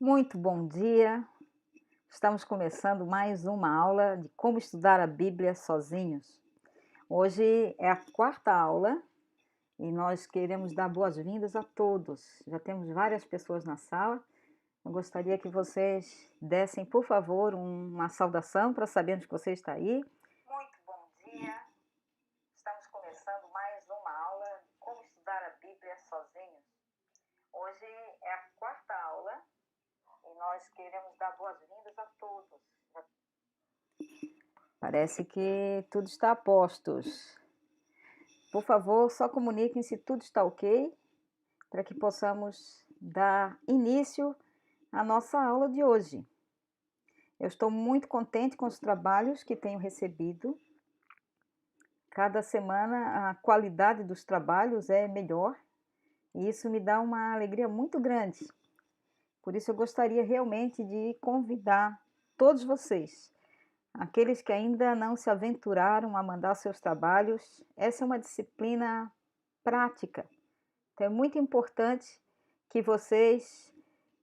Muito bom dia. Estamos começando mais uma aula de como estudar a Bíblia sozinhos. Hoje é a quarta aula e nós queremos dar boas-vindas a todos. Já temos várias pessoas na sala. Eu gostaria que vocês dessem, por favor, uma saudação para sabermos que você está aí. Muito bom dia. Estamos começando mais uma aula de como estudar a Bíblia sozinhos. Hoje é a quarta aula e nós queremos dar boas-vindas a todos. Parece que tudo está a postos. Por favor, só comuniquem se tudo está ok, para que possamos dar início à nossa aula de hoje. Eu estou muito contente com os trabalhos que tenho recebido. Cada semana a qualidade dos trabalhos é melhor e isso me dá uma alegria muito grande. Por isso eu gostaria realmente de convidar todos vocês, aqueles que ainda não se aventuraram a mandar seus trabalhos. Essa é uma disciplina prática. Então é muito importante que vocês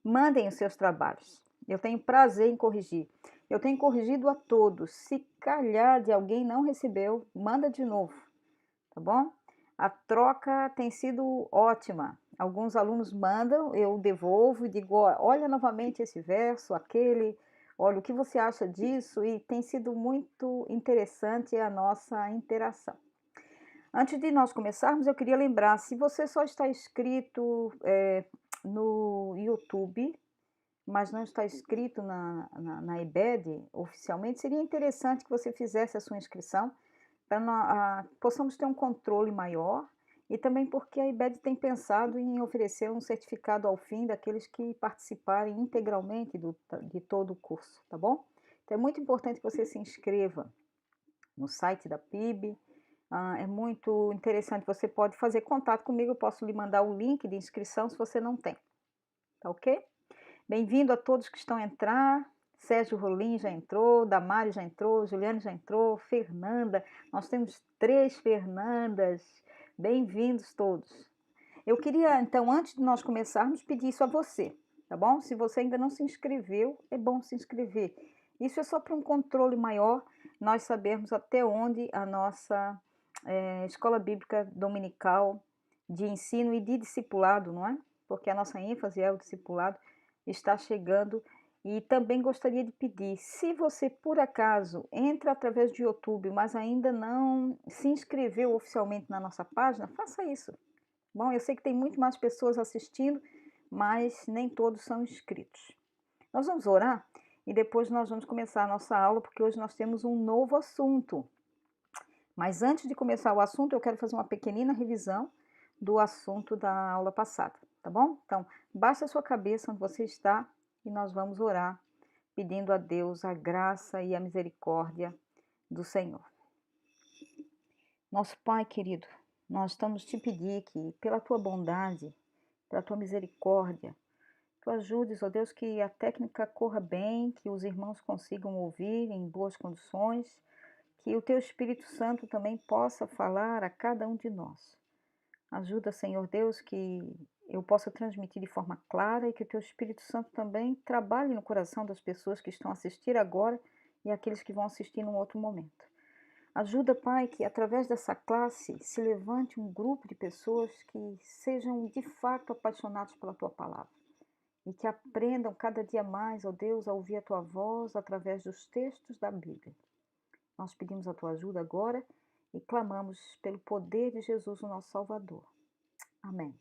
mandem os seus trabalhos. Eu tenho prazer em corrigir. Eu tenho corrigido a todos. Se calhar de alguém não recebeu, manda de novo, tá bom? A troca tem sido ótima. Alguns alunos mandam, eu devolvo e digo: olha novamente esse verso, aquele, olha o que você acha disso, e tem sido muito interessante a nossa interação. Antes de nós começarmos, eu queria lembrar, se você só está inscrito no YouTube, mas não está inscrito na IBED oficialmente, seria interessante que você fizesse a sua inscrição para possamos ter um controle maior e também porque a IBED tem pensado em oferecer um certificado ao fim daqueles que participarem integralmente de todo o curso, tá bom? Então é muito importante que você se inscreva no site da PIB. É muito interessante, você pode fazer contato comigo, eu posso lhe mandar o link de inscrição se você não tem, tá ok? Bem-vindo a todos que estão a entrar. Sérgio Rolim já entrou, Damário já entrou, Juliane já entrou, Fernanda. Nós temos 3 Fernandas. Bem-vindos todos. Eu queria, então, antes de nós começarmos, pedir isso a você, tá bom? Se você ainda não se inscreveu, é bom se inscrever. Isso é só para um controle maior, nós sabermos até onde a nossa Escola Bíblica Dominical de ensino e de discipulado, não é? Porque a nossa ênfase é o discipulado, está chegando. E também gostaria de pedir, se você por acaso entra através do YouTube, mas ainda não se inscreveu oficialmente na nossa página, faça isso. Bom, eu sei que tem muito mais pessoas assistindo, mas nem todos são inscritos. Nós vamos orar e depois nós vamos começar a nossa aula, porque hoje nós temos um novo assunto. Mas antes de começar o assunto, eu quero fazer uma pequenina revisão do assunto da aula passada, tá bom? Então, baixe a sua cabeça onde você está e nós vamos orar, pedindo a Deus a graça e a misericórdia do Senhor. Nosso Pai querido, nós estamos te pedir que, pela tua bondade, pela tua misericórdia, tu ajudes, ó Deus, que a técnica corra bem, que os irmãos consigam ouvir em boas condições, que o teu Espírito Santo também possa falar a cada um de nós. Ajuda, Senhor Deus, que eu possa transmitir de forma clara e que o teu Espírito Santo também trabalhe no coração das pessoas que estão a assistir agora e aqueles que vão assistir num outro momento. Ajuda, Pai, que através dessa classe se levante um grupo de pessoas que sejam de fato apaixonados pela tua palavra e que aprendam cada dia mais, ó Deus, a ouvir a tua voz através dos textos da Bíblia. Nós pedimos a tua ajuda agora e clamamos pelo poder de Jesus, o nosso Salvador. Amém.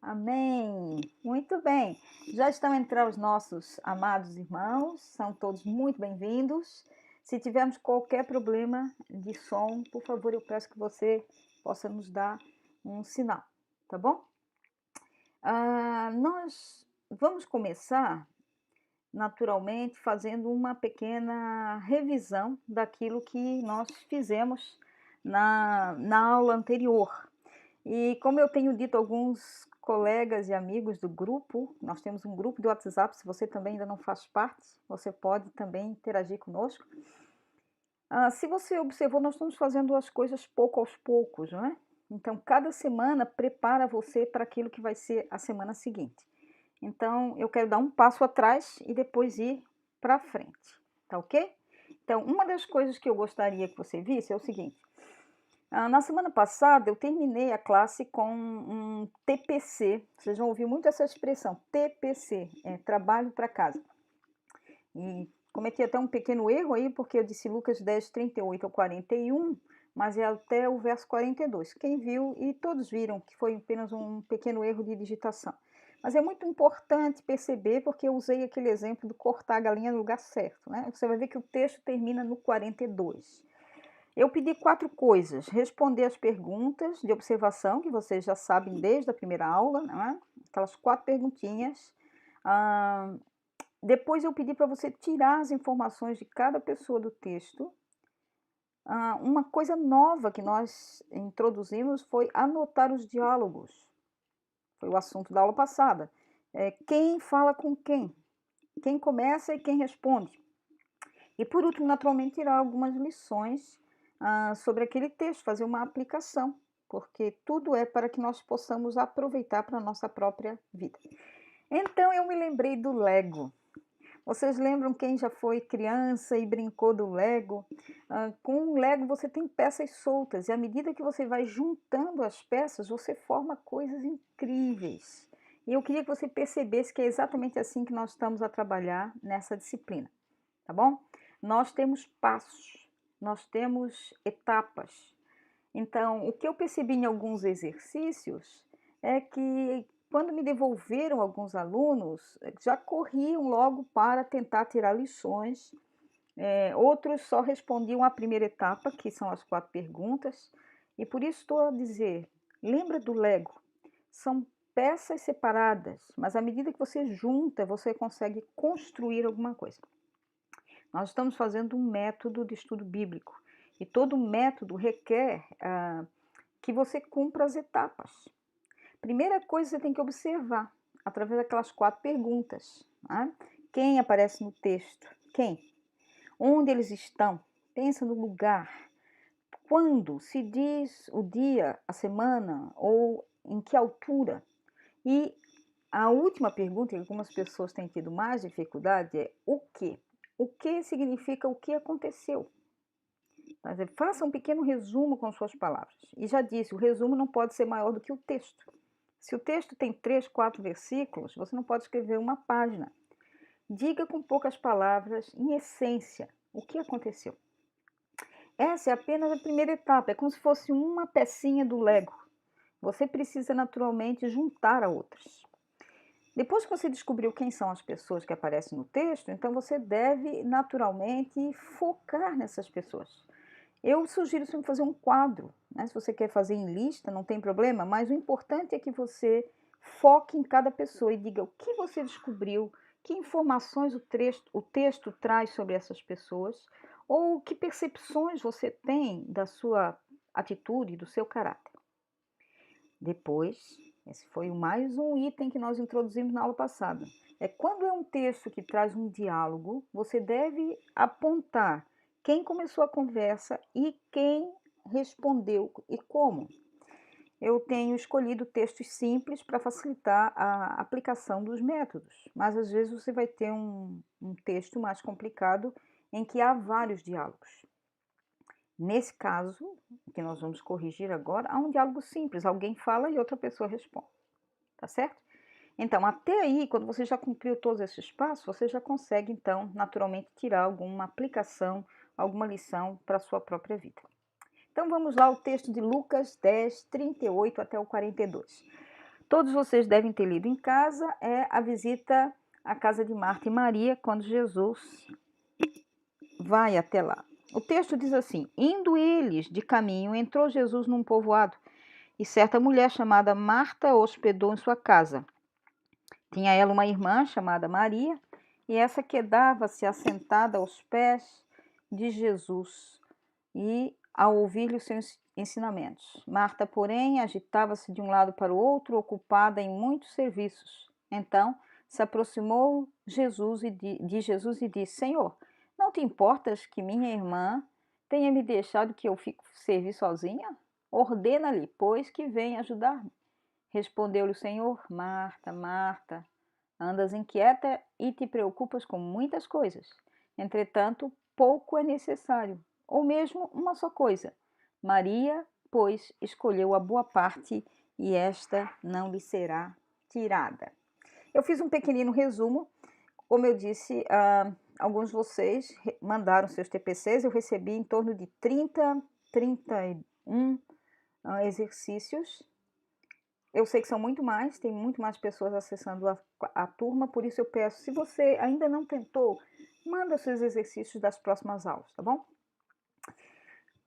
Amém. Muito bem. Já estão entrando os nossos amados irmãos, são todos muito bem-vindos. Se tivermos qualquer problema de som, por favor, eu peço que você possa nos dar um sinal, tá bom? Nós vamos começar, naturalmente, fazendo uma pequena revisão daquilo que nós fizemos na aula anterior. E como eu tenho dito a alguns colegas e amigos do grupo, nós temos um grupo de WhatsApp, se você também ainda não faz parte, você pode também interagir conosco. Se você observou, nós estamos fazendo as coisas pouco aos poucos, não é? Então, cada semana prepara você para aquilo que vai ser a semana seguinte. Então, eu quero dar um passo atrás e depois ir para frente, tá ok? Então, uma das coisas que eu gostaria que você visse é o seguinte: na semana passada eu terminei a classe com um TPC. Vocês vão ouvir muito essa expressão, TPC, trabalho para casa. E cometi até um pequeno erro aí, porque eu disse Lucas 10, 38 ao 41, mas é até o verso 42. Quem viu, e todos viram que foi apenas um pequeno erro de digitação. Mas é muito importante perceber, porque eu usei aquele exemplo do cortar a galinha no lugar certo, né? Você vai ver que o texto termina no 42. Eu pedi 4 coisas: responder as perguntas de observação, que vocês já sabem desde a primeira aula, né? Aquelas 4 perguntinhas. Ah, Depois eu pedi para você tirar as informações de cada pessoa do texto. Uma coisa nova que nós introduzimos foi anotar os diálogos. Foi o assunto da aula passada. Quem fala com quem começa e quem responde. E por último, naturalmente, tirar algumas lições sobre aquele texto, fazer uma aplicação, porque tudo é para que nós possamos aproveitar para a nossa própria vida. Então eu me lembrei do Lego. Vocês lembram quem já foi criança e brincou do Lego? Com o Lego você tem peças soltas e à medida que você vai juntando as peças, você forma coisas incríveis. E eu queria que você percebesse que é exatamente assim que nós estamos a trabalhar nessa disciplina, tá bom? Nós temos passos, nós temos etapas. Então, o que eu percebi em alguns exercícios é que quando me devolveram alguns alunos, já corriam logo para tentar tirar lições. Outros só respondiam a primeira etapa, que são as 4 perguntas. E por isso estou a dizer, lembra do Lego? São peças separadas, mas à medida que você junta, você consegue construir alguma coisa. Nós estamos fazendo um método de estudo bíblico. E todo método requer que você cumpra as etapas. Primeira coisa, você tem que observar, através daquelas 4 perguntas. Né? Quem aparece no texto? Quem? Onde eles estão? Pensa no lugar. Quando? Se diz o dia, a semana ou em que altura? E a última pergunta, que algumas pessoas têm tido mais dificuldade, é o que? O que significa o que aconteceu? Faça um pequeno resumo com suas palavras. E já disse, o resumo não pode ser maior do que o texto. Se o texto tem 3, 4 versículos, você não pode escrever uma página. Diga com poucas palavras, em essência, o que aconteceu. Essa é apenas a primeira etapa, é como se fosse uma pecinha do Lego. Você precisa naturalmente juntar a outras. Depois que você descobriu quem são as pessoas que aparecem no texto, então você deve naturalmente focar nessas pessoas. Eu sugiro sempre fazer um quadro, né? Se você quer fazer em lista, não tem problema, mas o importante é que você foque em cada pessoa e diga o que você descobriu, que informações o texto traz sobre essas pessoas, ou que percepções você tem da sua atitude, do seu caráter. Depois, esse foi mais um item que nós introduzimos na aula passada. Quando é um texto que traz um diálogo, você deve apontar quem começou a conversa e quem respondeu e como. Eu tenho escolhido textos simples para facilitar a aplicação dos métodos, mas às vezes você vai ter um texto mais complicado em que há vários diálogos. Nesse caso, que nós vamos corrigir agora, há um diálogo simples, alguém fala e outra pessoa responde, tá certo? Então, até aí, quando você já cumpriu todos esses passos, você já consegue, então, naturalmente tirar alguma aplicação, alguma lição para a sua própria vida. Então, vamos lá ao texto de Lucas 10, 38 até o 42. Todos vocês devem ter lido em casa, é a visita à casa de Marta e Maria, quando Jesus vai até lá. O texto diz assim: indo eles de caminho, entrou Jesus num povoado, e certa mulher chamada Marta hospedou em sua casa. Tinha ela uma irmã chamada Maria, e essa quedava-se assentada aos pés de Jesus e a ouvir-lhe os seus ensinamentos. Marta, porém, agitava-se de um lado para o outro, ocupada em muitos serviços. Então se aproximou de Jesus e disse: Senhor, não te importas que minha irmã tenha me deixado que eu fique servir sozinha? Ordena-lhe, pois, que venha ajudar-me. Respondeu-lhe o Senhor: Marta, Marta, Andas inquieta e te preocupas com muitas coisas. Entretanto, pouco é necessário, ou mesmo uma só coisa. Maria, pois, escolheu a boa parte e esta não lhe será tirada. Eu fiz um pequenino resumo. Como eu disse, alguns de vocês mandaram seus TPCs, eu recebi em torno de 31 exercícios. Eu sei que são muito mais, tem muito mais pessoas acessando a turma, por isso eu peço, se você ainda não tentou, manda seus exercícios das próximas aulas, tá bom?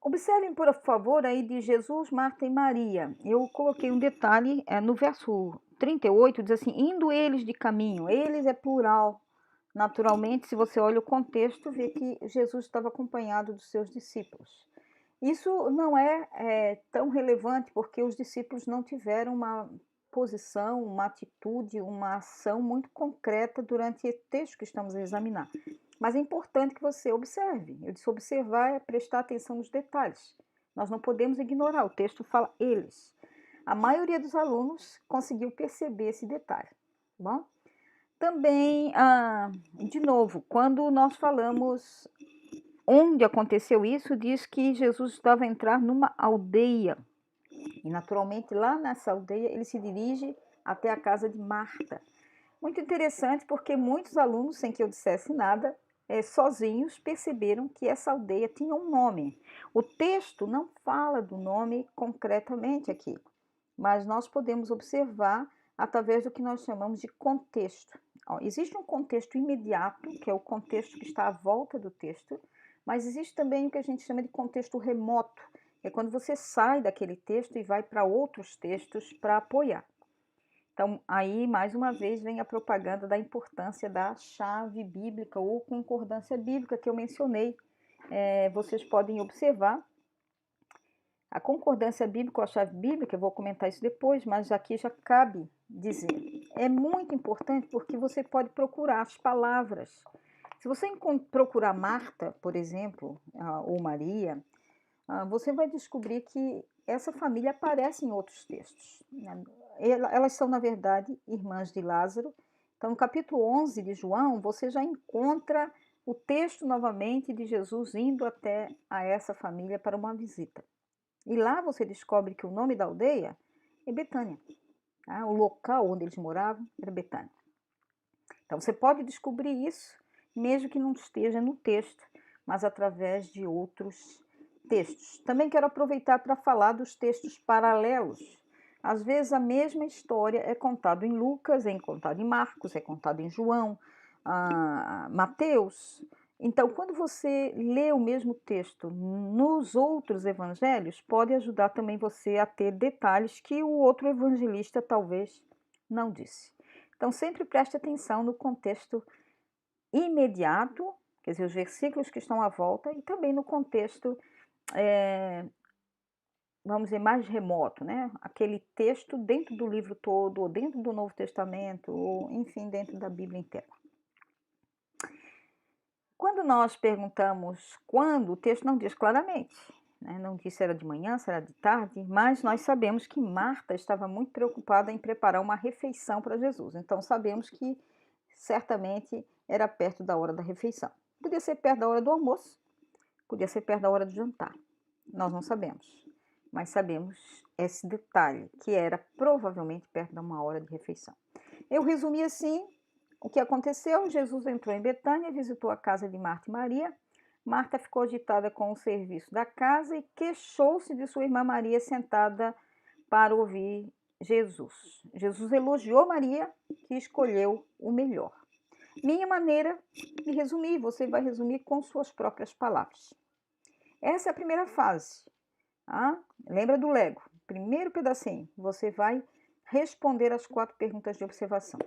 Observem, por favor, aí de Jesus, Marta e Maria. Eu coloquei um detalhe no verso 38, diz assim, indo eles de caminho. Eles é plural. Naturalmente, se você olha o contexto, vê que Jesus estava acompanhado dos seus discípulos. Isso não é tão relevante porque os discípulos não tiveram uma posição, uma atitude, uma ação muito concreta durante o texto que estamos a examinar. Mas é importante que você observe. Eu disse observar é prestar atenção nos detalhes. Nós não podemos ignorar, o texto fala eles. A maioria dos alunos conseguiu perceber esse detalhe, tá bom? Também, de novo, quando nós falamos onde aconteceu isso, diz que Jesus estava a entrar numa aldeia. E naturalmente lá nessa aldeia ele se dirige até a casa de Marta. Muito interessante porque muitos alunos, sem que eu dissesse nada, sozinhos perceberam que essa aldeia tinha um nome. O texto não fala do nome concretamente aqui, mas nós podemos observar através do que nós chamamos de contexto. Existe um contexto imediato, que é o contexto que está à volta do texto, mas existe também o que a gente chama de contexto remoto, é quando você sai daquele texto e vai para outros textos para apoiar. Então, aí, mais uma vez, vem a propaganda da importância da chave bíblica ou concordância bíblica que eu mencionei. Vocês podem observar a concordância bíblica ou a chave bíblica, eu vou comentar isso depois, mas aqui já cabe dizer. É muito importante porque você pode procurar as palavras. Se você procurar Marta, por exemplo, ou Maria, você vai descobrir que essa família aparece em outros textos. Elas são, na verdade, irmãs de Lázaro. Então, no capítulo 11 de João, você já encontra o texto novamente de Jesus indo até a essa família para uma visita. E lá você descobre que o nome da aldeia é Betânia. Tá? O local onde eles moravam era Betânia. Então, você pode descobrir isso, mesmo que não esteja no texto, mas através de outros textos. Também quero aproveitar para falar dos textos paralelos. Às vezes a mesma história é contada em Lucas, é contada em Marcos, é contada em João, Mateus. Então, quando você lê o mesmo texto nos outros evangelhos, pode ajudar também você a ter detalhes que o outro evangelista talvez não disse. Então, sempre preste atenção no contexto imediato, quer dizer, os versículos que estão à volta, e também no contexto vamos dizer, mais remoto, né? Aquele texto dentro do livro todo, ou dentro do Novo Testamento, ou enfim, dentro da Bíblia inteira. Quando nós perguntamos quando, o texto não diz claramente, né? Não diz se era de manhã, se era de tarde, mas nós sabemos que Marta estava muito preocupada em preparar uma refeição para Jesus. Então sabemos que certamente era perto da hora da refeição. Podia ser perto da hora do almoço, podia ser perto da hora do jantar. Nós não sabemos, mas sabemos esse detalhe, que era provavelmente perto de uma hora de refeição. Eu resumi assim o que aconteceu. Jesus entrou em Betânia, visitou a casa de Marta e Maria. Marta ficou agitada com o serviço da casa e queixou-se de sua irmã Maria sentada para ouvir Jesus. Jesus elogiou Maria, que escolheu o melhor. Minha maneira de resumir, você vai resumir com suas próprias palavras. Essa é a primeira fase. Lembra do Lego? Primeiro pedacinho, você vai responder as 4 perguntas de observação.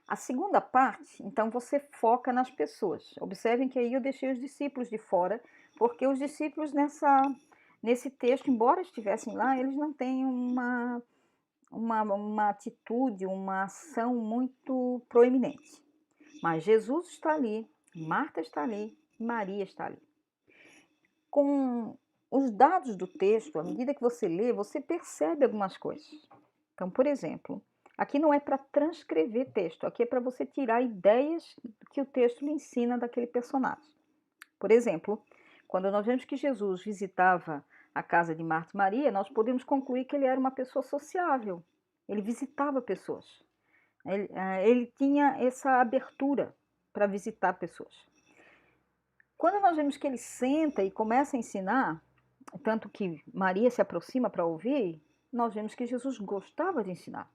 A segunda parte, então, você foca nas pessoas. Observem que aí eu deixei os discípulos de fora, porque os discípulos nesse texto, embora estivessem lá, eles não têm uma atitude, uma ação muito proeminente. Mas Jesus está ali, Marta está ali, Maria está ali. Com os dados do texto, à medida que você lê, você percebe algumas coisas. Então, por exemplo, Aqui não é para transcrever texto, aqui é para você tirar ideias que o texto lhe ensina daquele personagem. Por exemplo, quando nós vemos que Jesus visitava a casa de Marta e Maria, nós podemos concluir que ele era uma pessoa sociável. Ele visitava pessoas. Ele tinha essa abertura para visitar pessoas. Quando nós vemos que ele senta e começa a ensinar, tanto que Maria se aproxima para ouvir, nós vemos que Jesus gostava de ensinar.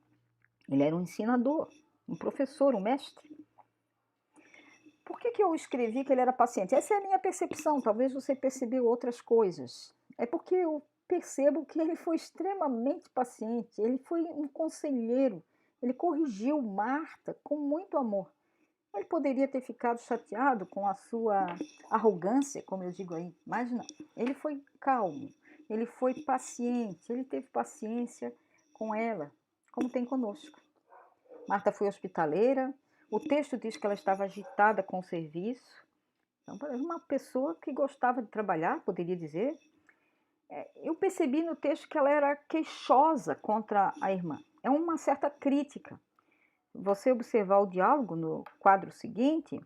Ele era um ensinador, um professor, um mestre. Por que eu escrevi que ele era paciente? Essa é a minha percepção, talvez você percebeu outras coisas. É porque eu percebo que ele foi extremamente paciente, ele foi um conselheiro, ele corrigiu Marta com muito amor. Ele poderia ter ficado chateado com a sua arrogância, como eu digo aí, mas não. Ele foi calmo, ele foi paciente, ele teve paciência com ela, como tem conosco. Marta foi hospitaleira, o texto diz que ela estava agitada com o serviço. Então, uma pessoa que gostava de trabalhar, poderia dizer. Eu percebi no texto que ela era queixosa contra a irmã. É uma certa crítica. Você observar o diálogo no quadro seguinte,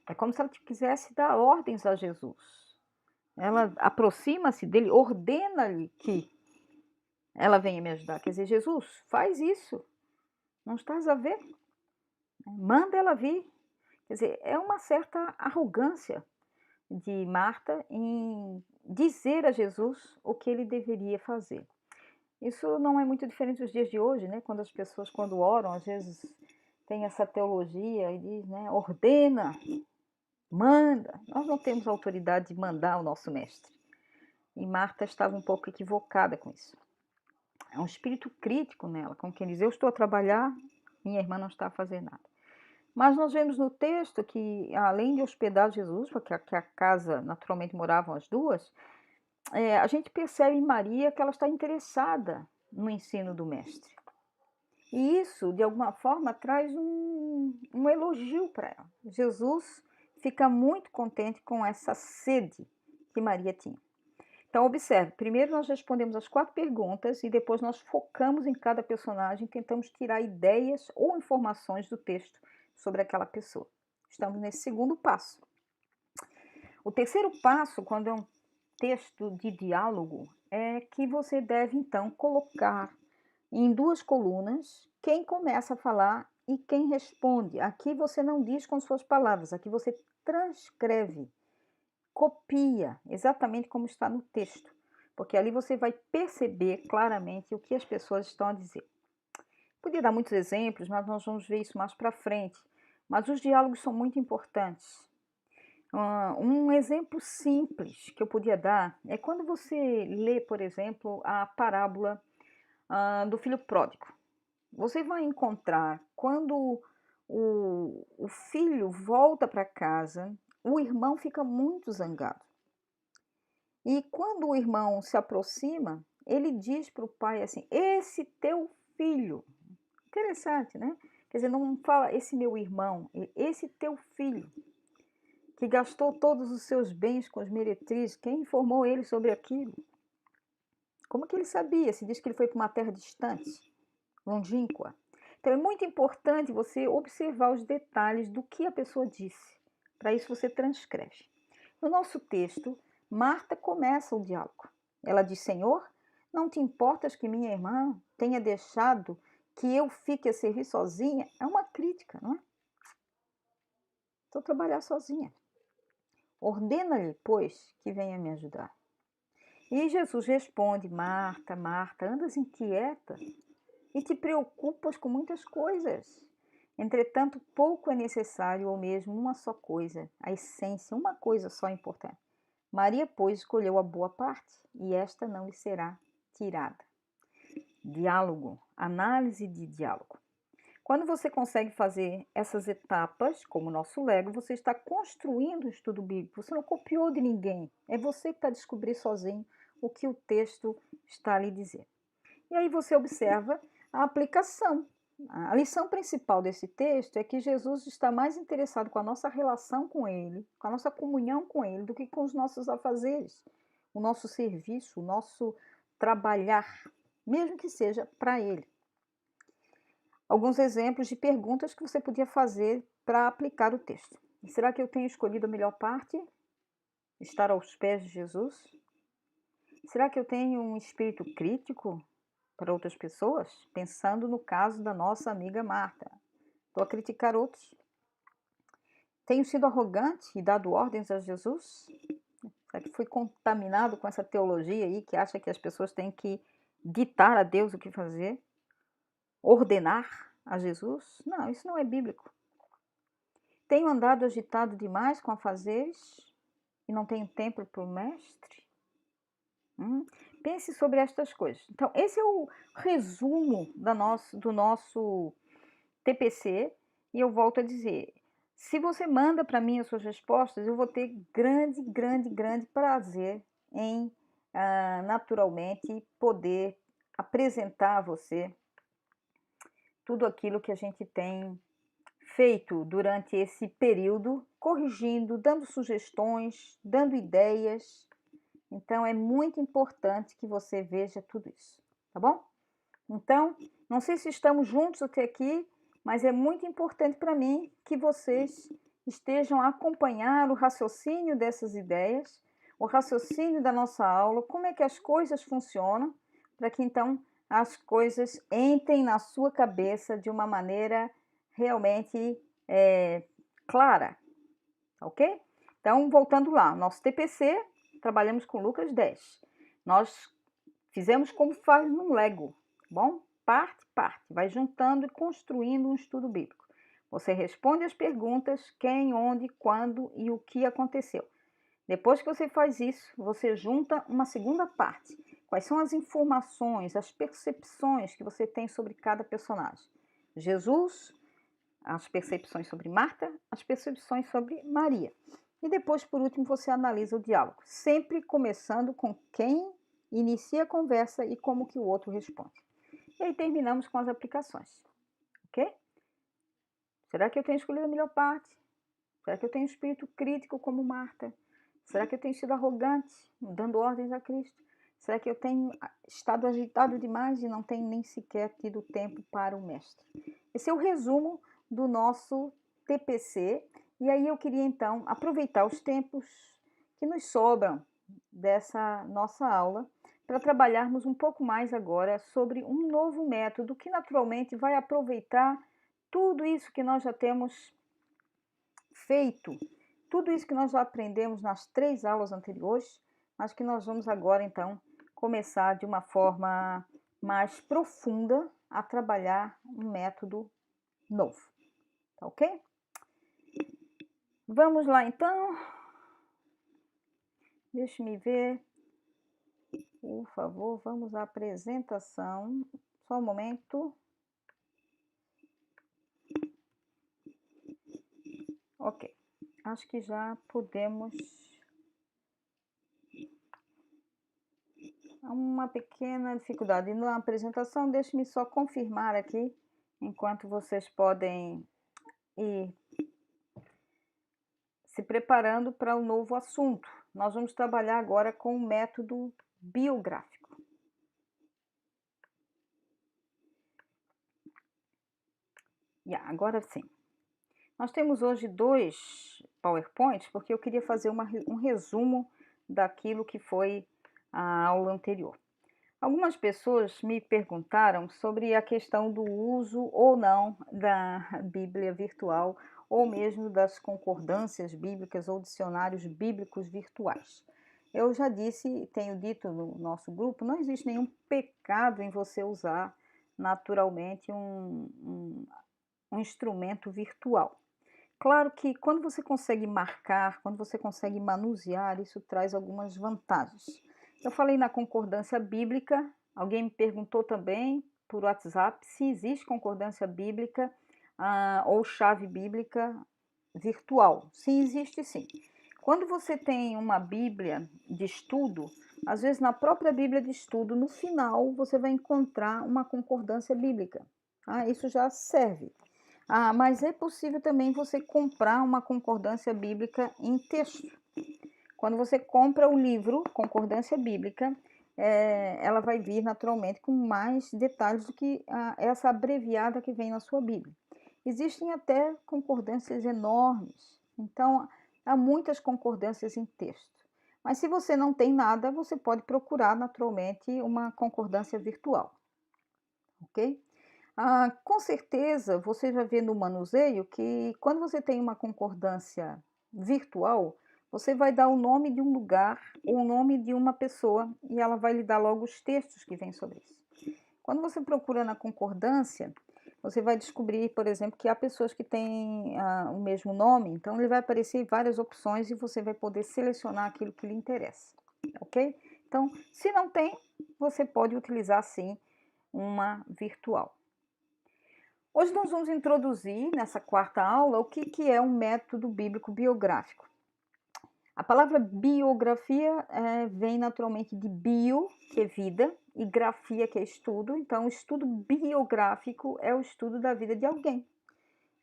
é como se ela quisesse dar ordens a Jesus. Ela aproxima-se dele, ordena-lhe que ela venha me ajudar. Quer dizer, Jesus, faz isso. Não estás a ver? Manda ela vir. Quer dizer, é uma certa arrogância de Marta em dizer a Jesus o que ele deveria fazer. Isso não é muito diferente dos dias de hoje, né? Quando as pessoas, quando oram, às vezes tem essa teologia e diz, né? Ordena, manda. Nós não temos autoridade de mandar o nosso mestre. E Marta estava um pouco equivocada com isso. É um espírito crítico nela, como quem diz, eu estou a trabalhar, minha irmã não está a fazer nada. Mas nós vemos no texto que, além de hospedar Jesus, porque a casa naturalmente moravam as duas, a gente percebe em Maria que ela está interessada no ensino do mestre. E isso, de alguma forma, traz um elogio para ela. Jesus fica muito contente com essa sede que Maria tinha. Então, observe, primeiro nós respondemos as 4 perguntas e depois nós focamos em cada personagem, tentamos tirar ideias ou informações do texto sobre aquela pessoa. Estamos nesse segundo passo. O terceiro passo, quando é um texto de diálogo, é que você deve, então, colocar em 2 colunas quem começa a falar e quem responde. Aqui você não diz com suas palavras, aqui você transcreve, copia, exatamente como está no texto, porque ali você vai perceber claramente o que as pessoas estão a dizer. Podia dar muitos exemplos, mas nós vamos ver isso mais para frente. Mas os diálogos são muito importantes. Um exemplo simples que eu podia dar é quando você lê, por exemplo, a parábola do filho pródigo. Você vai encontrar quando o filho volta para casa, o irmão fica muito zangado. E quando o irmão se aproxima, ele diz para o pai assim: esse teu filho. Interessante, né? Quer dizer, não fala esse meu irmão, esse teu filho, que gastou todos os seus bens com as meretrizes, quem informou ele sobre aquilo? Como que ele sabia? Se diz que ele foi para uma terra distante, longínqua. Então é muito importante você observar os detalhes do que a pessoa disse. Para isso você transcreve. No nosso texto, Marta começa o diálogo. Ela diz: Senhor, não te importas que minha irmã tenha deixado que eu fique a servir sozinha? É uma crítica, não é? Estou a trabalhar sozinha. Ordena-lhe, pois, que venha me ajudar. E Jesus responde: Marta, Marta, andas inquieta e te preocupas com muitas coisas. Entretanto, pouco é necessário, ou mesmo uma só coisa, a essência, uma coisa só importante. Maria, pois, escolheu a boa parte, e esta não lhe será tirada. Diálogo, análise de diálogo. Quando você consegue fazer essas etapas, como o nosso Lego, você está construindo o estudo bíblico. Você não copiou de ninguém. É você que está descobrindo sozinho o que o texto está a lhe dizer. E aí você observa a aplicação. A lição principal desse texto é que Jesus está mais interessado com a nossa relação com Ele, com a nossa comunhão com Ele, do que com os nossos afazeres, o nosso serviço, o nosso trabalhar, mesmo que seja para Ele. alguns exemplos de perguntas que você podia fazer para aplicar o texto. Será que eu tenho escolhido a melhor parte? Estar aos pés de Jesus? Será que eu tenho um espírito crítico para outras pessoas? Pensando no caso da nossa amiga Marta. Estou a criticar outros? Tenho sido arrogante e dado ordens a Jesus? Será que fui contaminado com essa teologia aí que acha que as pessoas têm que ditar a Deus o que fazer? Ordenar a Jesus? Não, isso não é bíblico. Tenho andado agitado demais com afazeres e não tenho tempo para o mestre? Pense sobre estas coisas. Então, esse é o resumo do nosso TPC. E eu volto a dizer, se você manda para mim as suas respostas, eu vou ter grande, grande, grande prazer em, naturalmente, poder apresentar a você tudo aquilo que a gente tem feito durante esse período, corrigindo, dando sugestões, dando ideias. Então, é muito importante que você veja tudo isso, tá bom? Então, não sei se estamos juntos até aqui, mas é muito importante para mim que vocês estejam a acompanhar o raciocínio dessas ideias, o raciocínio da nossa aula, como é que as coisas funcionam, para que então as coisas entrem na sua cabeça de uma maneira realmente clara, ok? Então, voltando lá, nosso TPC, trabalhamos com Lucas 10. Nós fizemos como faz num Lego, tá bom? Parte, vai juntando e construindo um estudo bíblico. Você responde as perguntas, quem, onde, quando e o que aconteceu. Depois que você faz isso, você junta uma segunda parte. Quais são as informações, as percepções que você tem sobre cada personagem? Jesus, as percepções sobre Marta, as percepções sobre Maria. E depois, por último, você analisa o diálogo, sempre começando com quem inicia a conversa e como que o outro responde. E aí terminamos com as aplicações, ok? Será que eu tenho escolhido a melhor parte? Será que eu tenho espírito crítico como Marta? Será que eu tenho sido arrogante, dando ordens a Cristo? Será que eu tenho estado agitado demais e não tenho nem sequer tido tempo para o mestre? Esse é o resumo do nosso TPC. E aí eu queria então aproveitar os tempos que nos sobram dessa nossa aula para trabalharmos um pouco mais agora sobre um novo método que naturalmente vai aproveitar tudo isso que nós já temos feito, tudo isso que nós já aprendemos nas 3 aulas anteriores, mas que nós vamos agora então começar de uma forma mais profunda a trabalhar um método novo, tá ok? Vamos lá então. Deixe-me ver. Por favor, vamos à apresentação. Só um momento. Ok. Acho que já podemos. Há uma pequena dificuldade na apresentação. Deixe-me só confirmar aqui, enquanto vocês podem ir se preparando para o novo assunto. Nós vamos trabalhar agora com o método biográfico. Agora sim. Nós temos hoje 2 PowerPoints, porque eu queria fazer um resumo daquilo que foi a aula anterior. Algumas pessoas me perguntaram sobre a questão do uso ou não da Bíblia virtual, ou mesmo das concordâncias bíblicas ou dicionários bíblicos virtuais. Eu já disse e tenho dito no nosso grupo, não existe nenhum pecado em você usar naturalmente um instrumento virtual. Claro que quando você consegue marcar, quando você consegue manusear, isso traz algumas vantagens. Eu falei na concordância bíblica, alguém me perguntou também por WhatsApp se existe concordância bíblica ou chave bíblica virtual. Sim, existe sim. Quando você tem uma Bíblia de estudo, às vezes na própria Bíblia de estudo, no final, você vai encontrar uma concordância bíblica. Isso já serve. Mas é possível também você comprar uma concordância bíblica em texto. Quando você compra o livro Concordância Bíblica, ela vai vir naturalmente com mais detalhes do que essa abreviada que vem na sua Bíblia. Existem até concordâncias enormes, então há muitas concordâncias em texto. Mas se você não tem nada, você pode procurar naturalmente uma concordância virtual, ok? Com certeza você já vê no manuseio que quando você tem uma concordância virtual, você vai dar o nome de um lugar ou o nome de uma pessoa e ela vai lhe dar logo os textos que vêm sobre isso. Quando você procura na concordância, você vai descobrir, por exemplo, que há pessoas que têm o mesmo nome, então ele vai aparecer várias opções e você vai poder selecionar aquilo que lhe interessa, ok? Então, se não tem, você pode utilizar sim uma virtual. Hoje nós vamos introduzir nessa quarta aula o que é um método bíblico biográfico. A palavra biografia vem naturalmente de bio, que é vida, e grafia, que é estudo. Então, o estudo biográfico é o estudo da vida de alguém.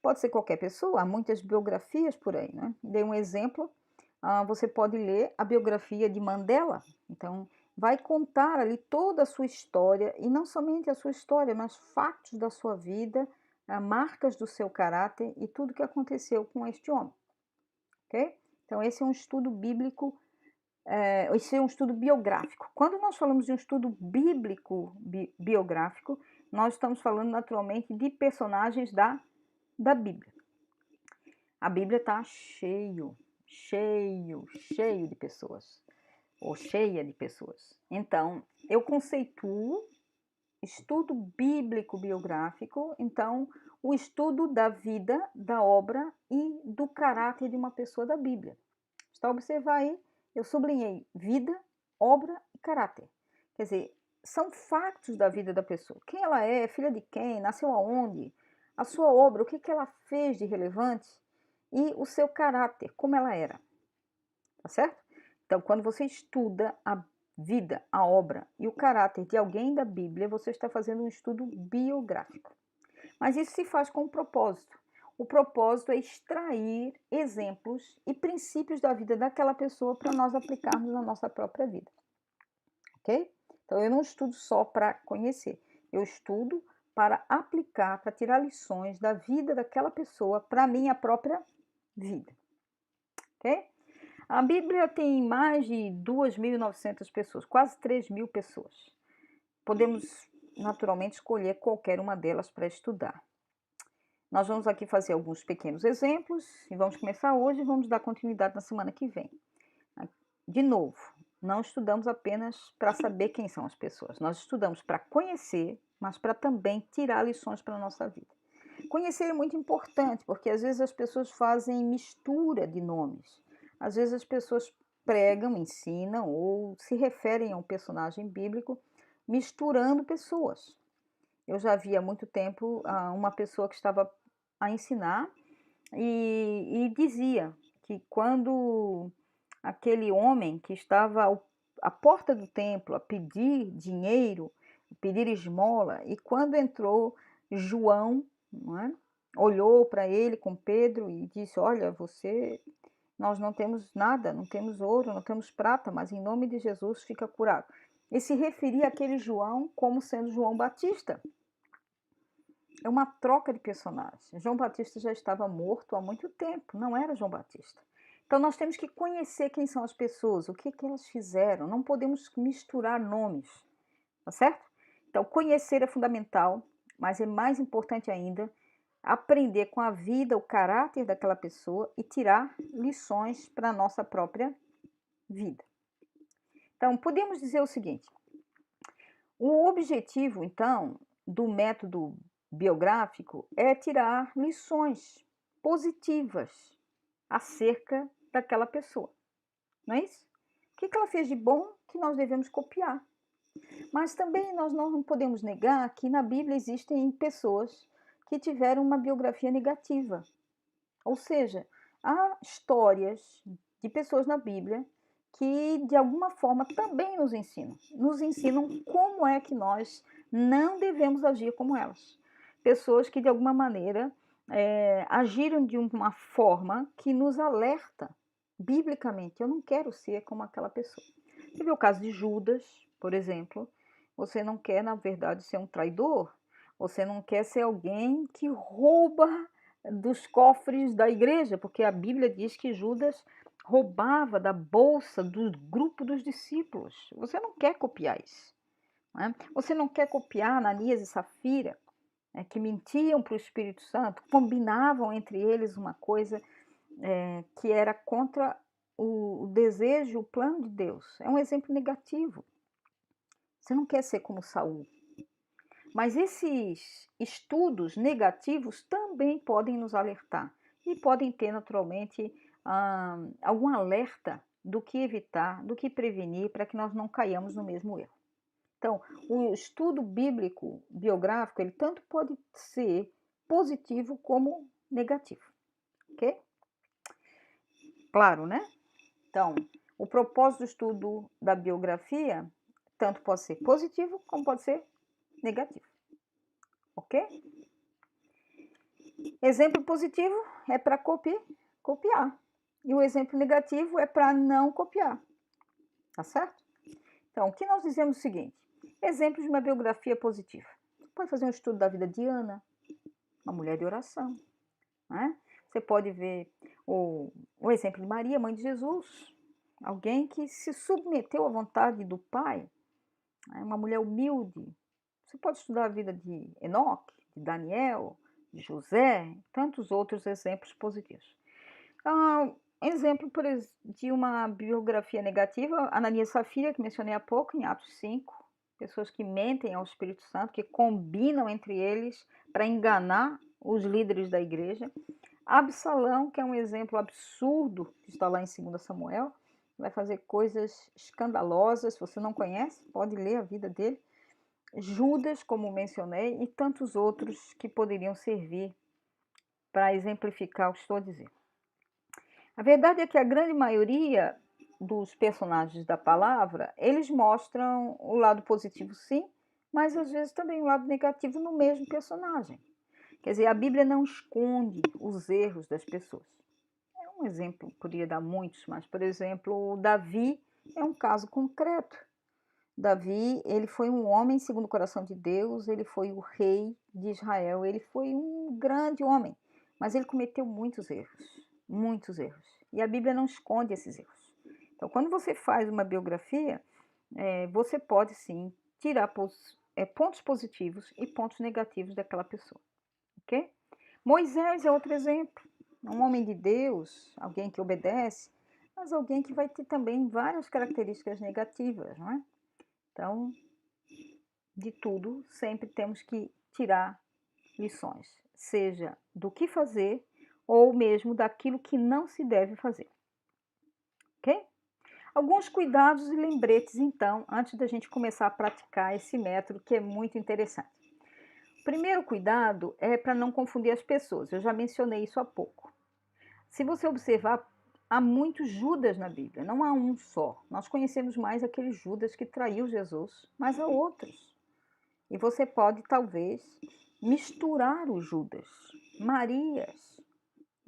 Pode ser qualquer pessoa, há muitas biografias por aí, né? Dei um exemplo, você pode ler a biografia de Mandela. Então, vai contar ali toda a sua história, e não somente a sua história, mas fatos da sua vida, marcas do seu caráter e tudo que aconteceu com este homem, ok? Então, esse é um estudo bíblico, esse é um estudo biográfico. Quando nós falamos de um estudo bíblico biográfico, nós estamos falando naturalmente de personagens da Bíblia. A Bíblia está cheio de pessoas, ou cheia de pessoas. Então, eu conceituo estudo bíblico biográfico, então, o estudo da vida, da obra e do caráter de uma pessoa da Bíblia. Está a observar aí? Eu sublinhei vida, obra e caráter. Quer dizer, são fatos da vida da pessoa. Quem ela é, filha de quem, nasceu aonde, a sua obra, o que ela fez de relevante e o seu caráter, como ela era. Tá certo? Então, quando você estuda a vida, a obra e o caráter de alguém da Bíblia, você está fazendo um estudo biográfico. Mas isso se faz com um propósito. O propósito é extrair exemplos e princípios da vida daquela pessoa para nós aplicarmos na nossa própria vida. Ok? Então, eu não estudo só para conhecer, eu estudo para aplicar, para tirar lições da vida daquela pessoa para a minha própria vida. Ok? A Bíblia tem mais de 2.900 pessoas, quase 3.000 pessoas. Podemos, naturalmente, escolher qualquer uma delas para estudar. Nós vamos aqui fazer alguns pequenos exemplos e vamos começar hoje e vamos dar continuidade na semana que vem. De novo, não estudamos apenas para saber quem são as pessoas, nós estudamos para conhecer, mas para também tirar lições para a nossa vida. Conhecer é muito importante, porque às vezes as pessoas fazem mistura de nomes. Às vezes as pessoas pregam, ensinam ou se referem a um personagem bíblico misturando pessoas. Eu já vi há muito tempo uma pessoa que estava a ensinar e dizia que quando aquele homem que estava à porta do templo a pedir dinheiro, pedir esmola, e quando entrou João, não é? Olhou para ele com Pedro e disse: olha, nós não temos nada, não temos ouro, não temos prata, mas em nome de Jesus fica curado. E se referia àquele João como sendo João Batista. É uma troca de personagens. João Batista já estava morto há muito tempo, não era João Batista. Então nós temos que conhecer quem são as pessoas, o que elas fizeram, não podemos misturar nomes, tá certo? Então conhecer é fundamental, mas é mais importante ainda aprender com a vida, o caráter daquela pessoa e tirar lições para a nossa própria vida. Então podemos dizer o seguinte: o objetivo, então, do método biográfico é tirar lições positivas acerca daquela pessoa, não é isso? O que ela fez de bom que nós devemos copiar? Mas também nós não podemos negar que na Bíblia existem pessoas que tiveram uma biografia negativa. Ou seja, há histórias de pessoas na Bíblia que de alguma forma também nos ensinam como é que nós não devemos agir como elas. Pessoas que de alguma maneira agiram de uma forma que nos alerta biblicamente. Eu não quero ser como aquela pessoa. Você vê o caso de Judas, Por exemplo, você não quer, na verdade, ser um traidor, você não quer ser alguém que rouba dos cofres da igreja, porque a Bíblia diz que Judas roubava da bolsa do grupo dos discípulos. Você não quer copiar isso, né? Você não quer copiar Ananias e Safira, que mentiam para o Espírito Santo, combinavam entre eles uma coisa que era contra o desejo, o plano de Deus. É um exemplo negativo. Você não quer ser como Saul. Mas esses estudos negativos também podem nos alertar e podem ter, naturalmente, algum alerta do que evitar, do que prevenir, para que nós não caiamos no mesmo erro. Então, o estudo bíblico, biográfico, ele tanto pode ser positivo como negativo, ok? Claro, né? Então, o propósito do estudo da biografia tanto pode ser positivo como pode ser negativo, ok? Exemplo positivo é para copiar. E o exemplo negativo é para não copiar. Tá certo? Então, o que nós dizemos é o seguinte: exemplo de uma biografia positiva. Pode fazer um estudo da vida de Ana, uma mulher de oração, né? Você pode ver o exemplo de Maria, mãe de Jesus, alguém que se submeteu à vontade do Pai, né? Uma mulher humilde. Você pode estudar a vida de Enoque, de Daniel, de José, tantos outros exemplos positivos. Exemplo de uma biografia negativa, Ananias e Safira, que mencionei há pouco, em Atos 5, pessoas que mentem ao Espírito Santo, que combinam entre eles para enganar os líderes da igreja. Absalão, que é um exemplo absurdo, que está lá em 2 Samuel, vai fazer coisas escandalosas, se você não conhece, pode ler a vida dele. Judas, como mencionei, e tantos outros que poderiam servir para exemplificar o que estou a dizer. A verdade é que a grande maioria dos personagens da palavra, eles mostram o lado positivo, sim, mas às vezes também o lado negativo no mesmo personagem. Quer dizer, a Bíblia não esconde os erros das pessoas. É um exemplo, poderia dar muitos, mas, por exemplo, Davi é um caso concreto. Davi, ele foi um homem segundo o coração de Deus, ele foi o rei de Israel, ele foi um grande homem, mas ele cometeu muitos erros, muitos erros. E a Bíblia não esconde esses erros. Então, quando você faz uma biografia, você pode sim tirar pontos positivos e pontos negativos daquela pessoa, ok? Moisés é outro exemplo, um homem de Deus, alguém que obedece, mas alguém que vai ter também várias características negativas, não é? Então, de tudo, sempre temos que tirar lições, seja do que fazer ou mesmo daquilo que não se deve fazer. Ok? Alguns cuidados e lembretes, então, antes da gente começar a praticar esse método que é muito interessante. O primeiro cuidado é para não confundir as pessoas, eu já mencionei isso há pouco. Se você observar, há muitos Judas na Bíblia, não há um só. Nós conhecemos mais aquele Judas que traiu Jesus, mas há outros. E você pode, talvez, misturar os Judas. Marias.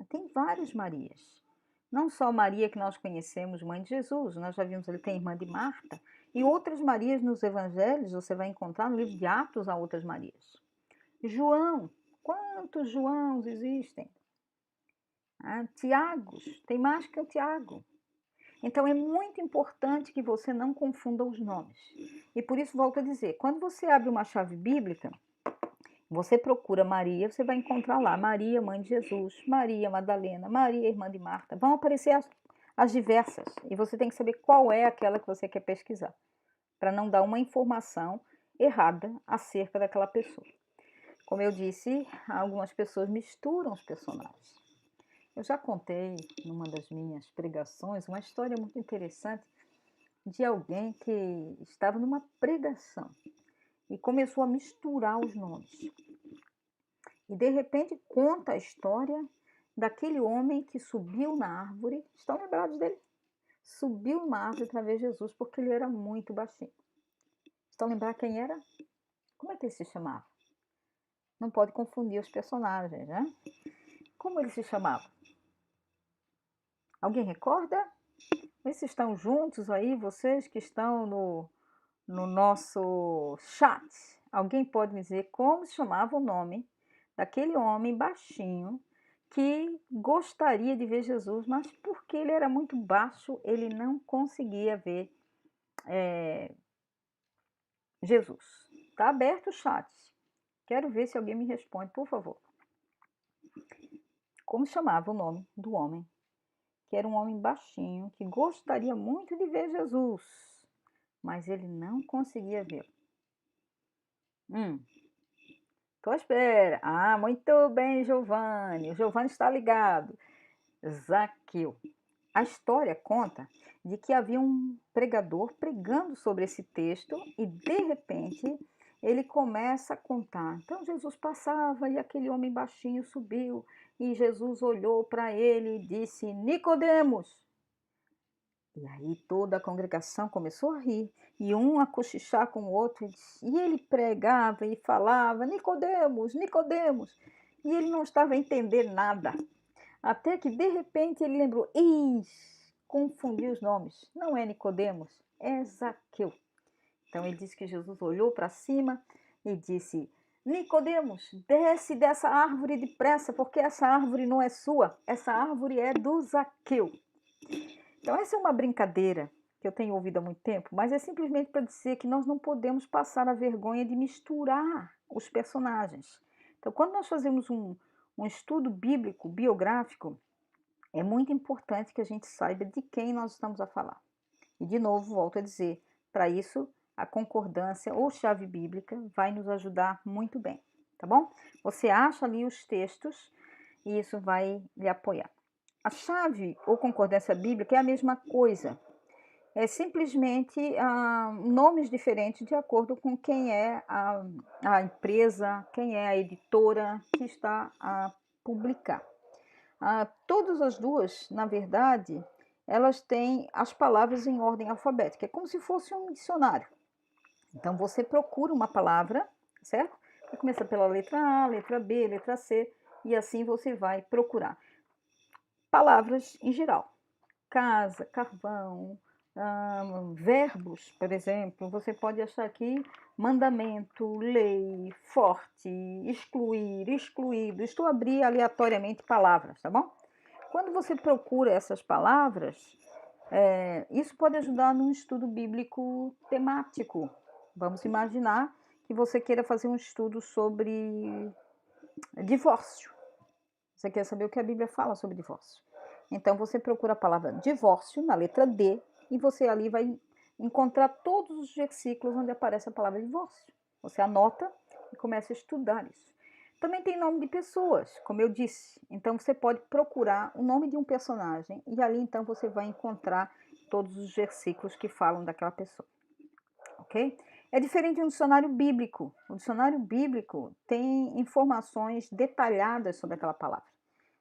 Tem várias Marias. Não só Maria que nós conhecemos, mãe de Jesus. Nós já vimos, ele tem irmã de Marta. E outras Marias nos evangelhos, você vai encontrar no livro de Atos há outras Marias. João. Quantos Joãos existem? Tiagos. Tem mais que o Tiago. Então, é muito importante que você não confunda os nomes. E por isso, volto a dizer, quando você abre uma chave bíblica, você procura Maria, você vai encontrar lá Maria, mãe de Jesus, Maria Madalena, Maria, irmã de Marta. Vão aparecer as diversas. E você tem que saber qual é aquela que você quer pesquisar, para não dar uma informação errada acerca daquela pessoa. Como eu disse, algumas pessoas misturam os personagens. Eu já contei numa das minhas pregações uma história muito interessante de alguém que estava numa pregação e começou a misturar os nomes. E de repente conta a história daquele homem que subiu na árvore. Estão lembrados dele? Subiu numa árvore através de Jesus porque ele era muito baixinho. Estão lembrados quem era? Como é que ele se chamava? Não pode confundir os personagens, né? Como ele se chamava? Alguém recorda? Vocês estão juntos aí, vocês que estão no nosso chat. Alguém pode me dizer como se chamava o nome daquele homem baixinho que gostaria de ver Jesus, mas porque ele era muito baixo, ele não conseguia ver Jesus. Está aberto o chat. Quero ver se alguém me responde, por favor. Como chamava o nome do homem, que era um homem baixinho, que gostaria muito de ver Jesus, mas ele não conseguia vê-lo. Tô à espera. Ah, muito bem, Giovanni. O Giovanni está ligado. Zaqueu. A história conta de que havia um pregador pregando sobre esse texto e, de repente, ele começa a contar. Então, Jesus passava e aquele homem baixinho subiu e Jesus olhou para ele e disse: Nicodemos. E aí toda a congregação começou a rir e um a cochichar com o outro e ele pregava e falava: Nicodemos, Nicodemos. E ele não estava a entender nada. Até que de repente ele lembrou: Ih, confundi os nomes. Não é Nicodemos, é Zaqueu. Então ele disse que Jesus olhou para cima e disse: Nicodemos, desce dessa árvore depressa, porque essa árvore não é sua, essa árvore é do Zaqueu. Então essa é uma brincadeira que eu tenho ouvido há muito tempo, mas é simplesmente para dizer que nós não podemos passar a vergonha de misturar os personagens. Então quando nós fazemos um estudo bíblico, biográfico, é muito importante que a gente saiba de quem nós estamos a falar. E de novo, volto a dizer, para isso a concordância ou chave bíblica vai nos ajudar muito bem, tá bom? Você acha ali os textos e isso vai lhe apoiar. A chave ou concordância bíblica é a mesma coisa. É simplesmente nomes diferentes de acordo com quem é a empresa, quem é a editora que está a publicar. Todas as duas, na verdade, elas têm as palavras em ordem alfabética. É como se fosse um dicionário. Então, você procura uma palavra, certo? Que começa pela letra A, letra B, letra C, e assim você vai procurar. Palavras em geral. Casa, carvão, verbos, por exemplo. Você pode achar aqui mandamento, lei, forte, excluir, excluído. Estou a abrir aleatoriamente palavras, tá bom? Quando você procura essas palavras, isso pode ajudar num estudo bíblico temático. Vamos imaginar que você queira fazer um estudo sobre divórcio. Você quer saber o que a Bíblia fala sobre divórcio. Então você procura a palavra divórcio na letra D e você ali vai encontrar todos os versículos onde aparece a palavra divórcio. Você anota e começa a estudar isso. Também tem nome de pessoas, como eu disse. Então você pode procurar o nome de um personagem e ali então você vai encontrar todos os versículos que falam daquela pessoa. Ok? É diferente de um dicionário bíblico. O dicionário bíblico tem informações detalhadas sobre aquela palavra.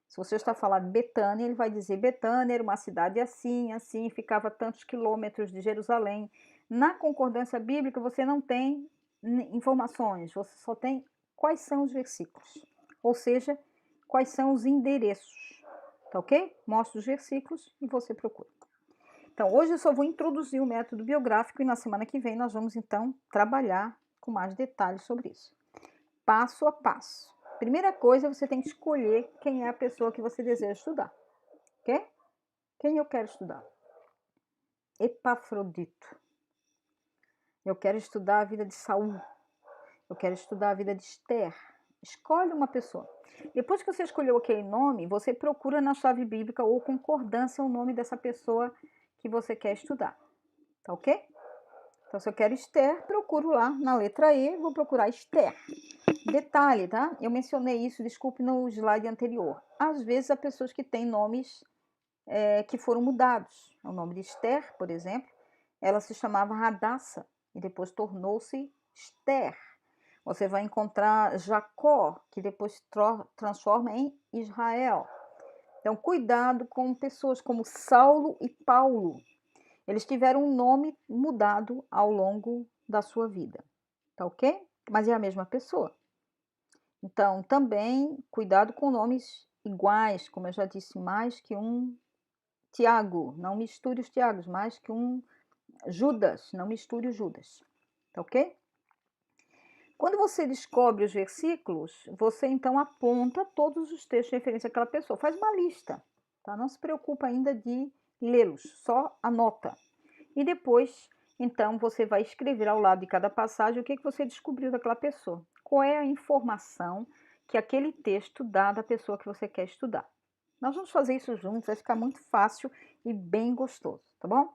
Se você está falando Betânia, ele vai dizer Betânia era uma cidade assim, assim, ficava a tantos quilômetros de Jerusalém. Na concordância bíblica, você não tem informações, você só tem quais são os versículos, ou seja, quais são os endereços, tá ok? Mostra os versículos e você procura. Então, hoje eu só vou introduzir o método biográfico e na semana que vem nós vamos então trabalhar com mais detalhes sobre isso. Passo a passo. Primeira coisa, você tem que escolher quem é a pessoa que você deseja estudar, ok? Quem eu quero estudar? Epafrodito. Eu quero estudar a vida de Saul. Eu quero estudar a vida de Esther. Escolhe uma pessoa. Depois que você escolheu aquele nome, você procura na chave bíblica ou concordância o nome dessa pessoa que você quer estudar, tá ok? Então, se eu quero Esther, procuro lá na letra E, vou procurar Esther. Detalhe, tá? Eu mencionei isso, desculpe, no slide anterior. Às vezes, há pessoas que têm nomes que foram mudados. O nome de Esther, por exemplo, ela se chamava Radassa e depois tornou-se Esther. Você vai encontrar Jacó, que depois transforma em Israel. Então, cuidado com pessoas como Saulo e Paulo. Eles tiveram um nome mudado ao longo da sua vida, tá ok? Mas é a mesma pessoa. Então, também cuidado com nomes iguais, como eu já disse, mais que um Tiago, não misture os Tiagos, mais que um Judas, não misture os Judas. tá ok? Quando você descobre os versículos, você então aponta todos os textos de referência àquela pessoa, faz uma lista, tá? Não se preocupa ainda de lê-los, só anota. E depois, então, você vai escrever ao lado de cada passagem o que você descobriu daquela pessoa. Qual é a informação que aquele texto dá da pessoa que você quer estudar. Nós vamos fazer isso juntos, vai ficar muito fácil e bem gostoso, tá bom?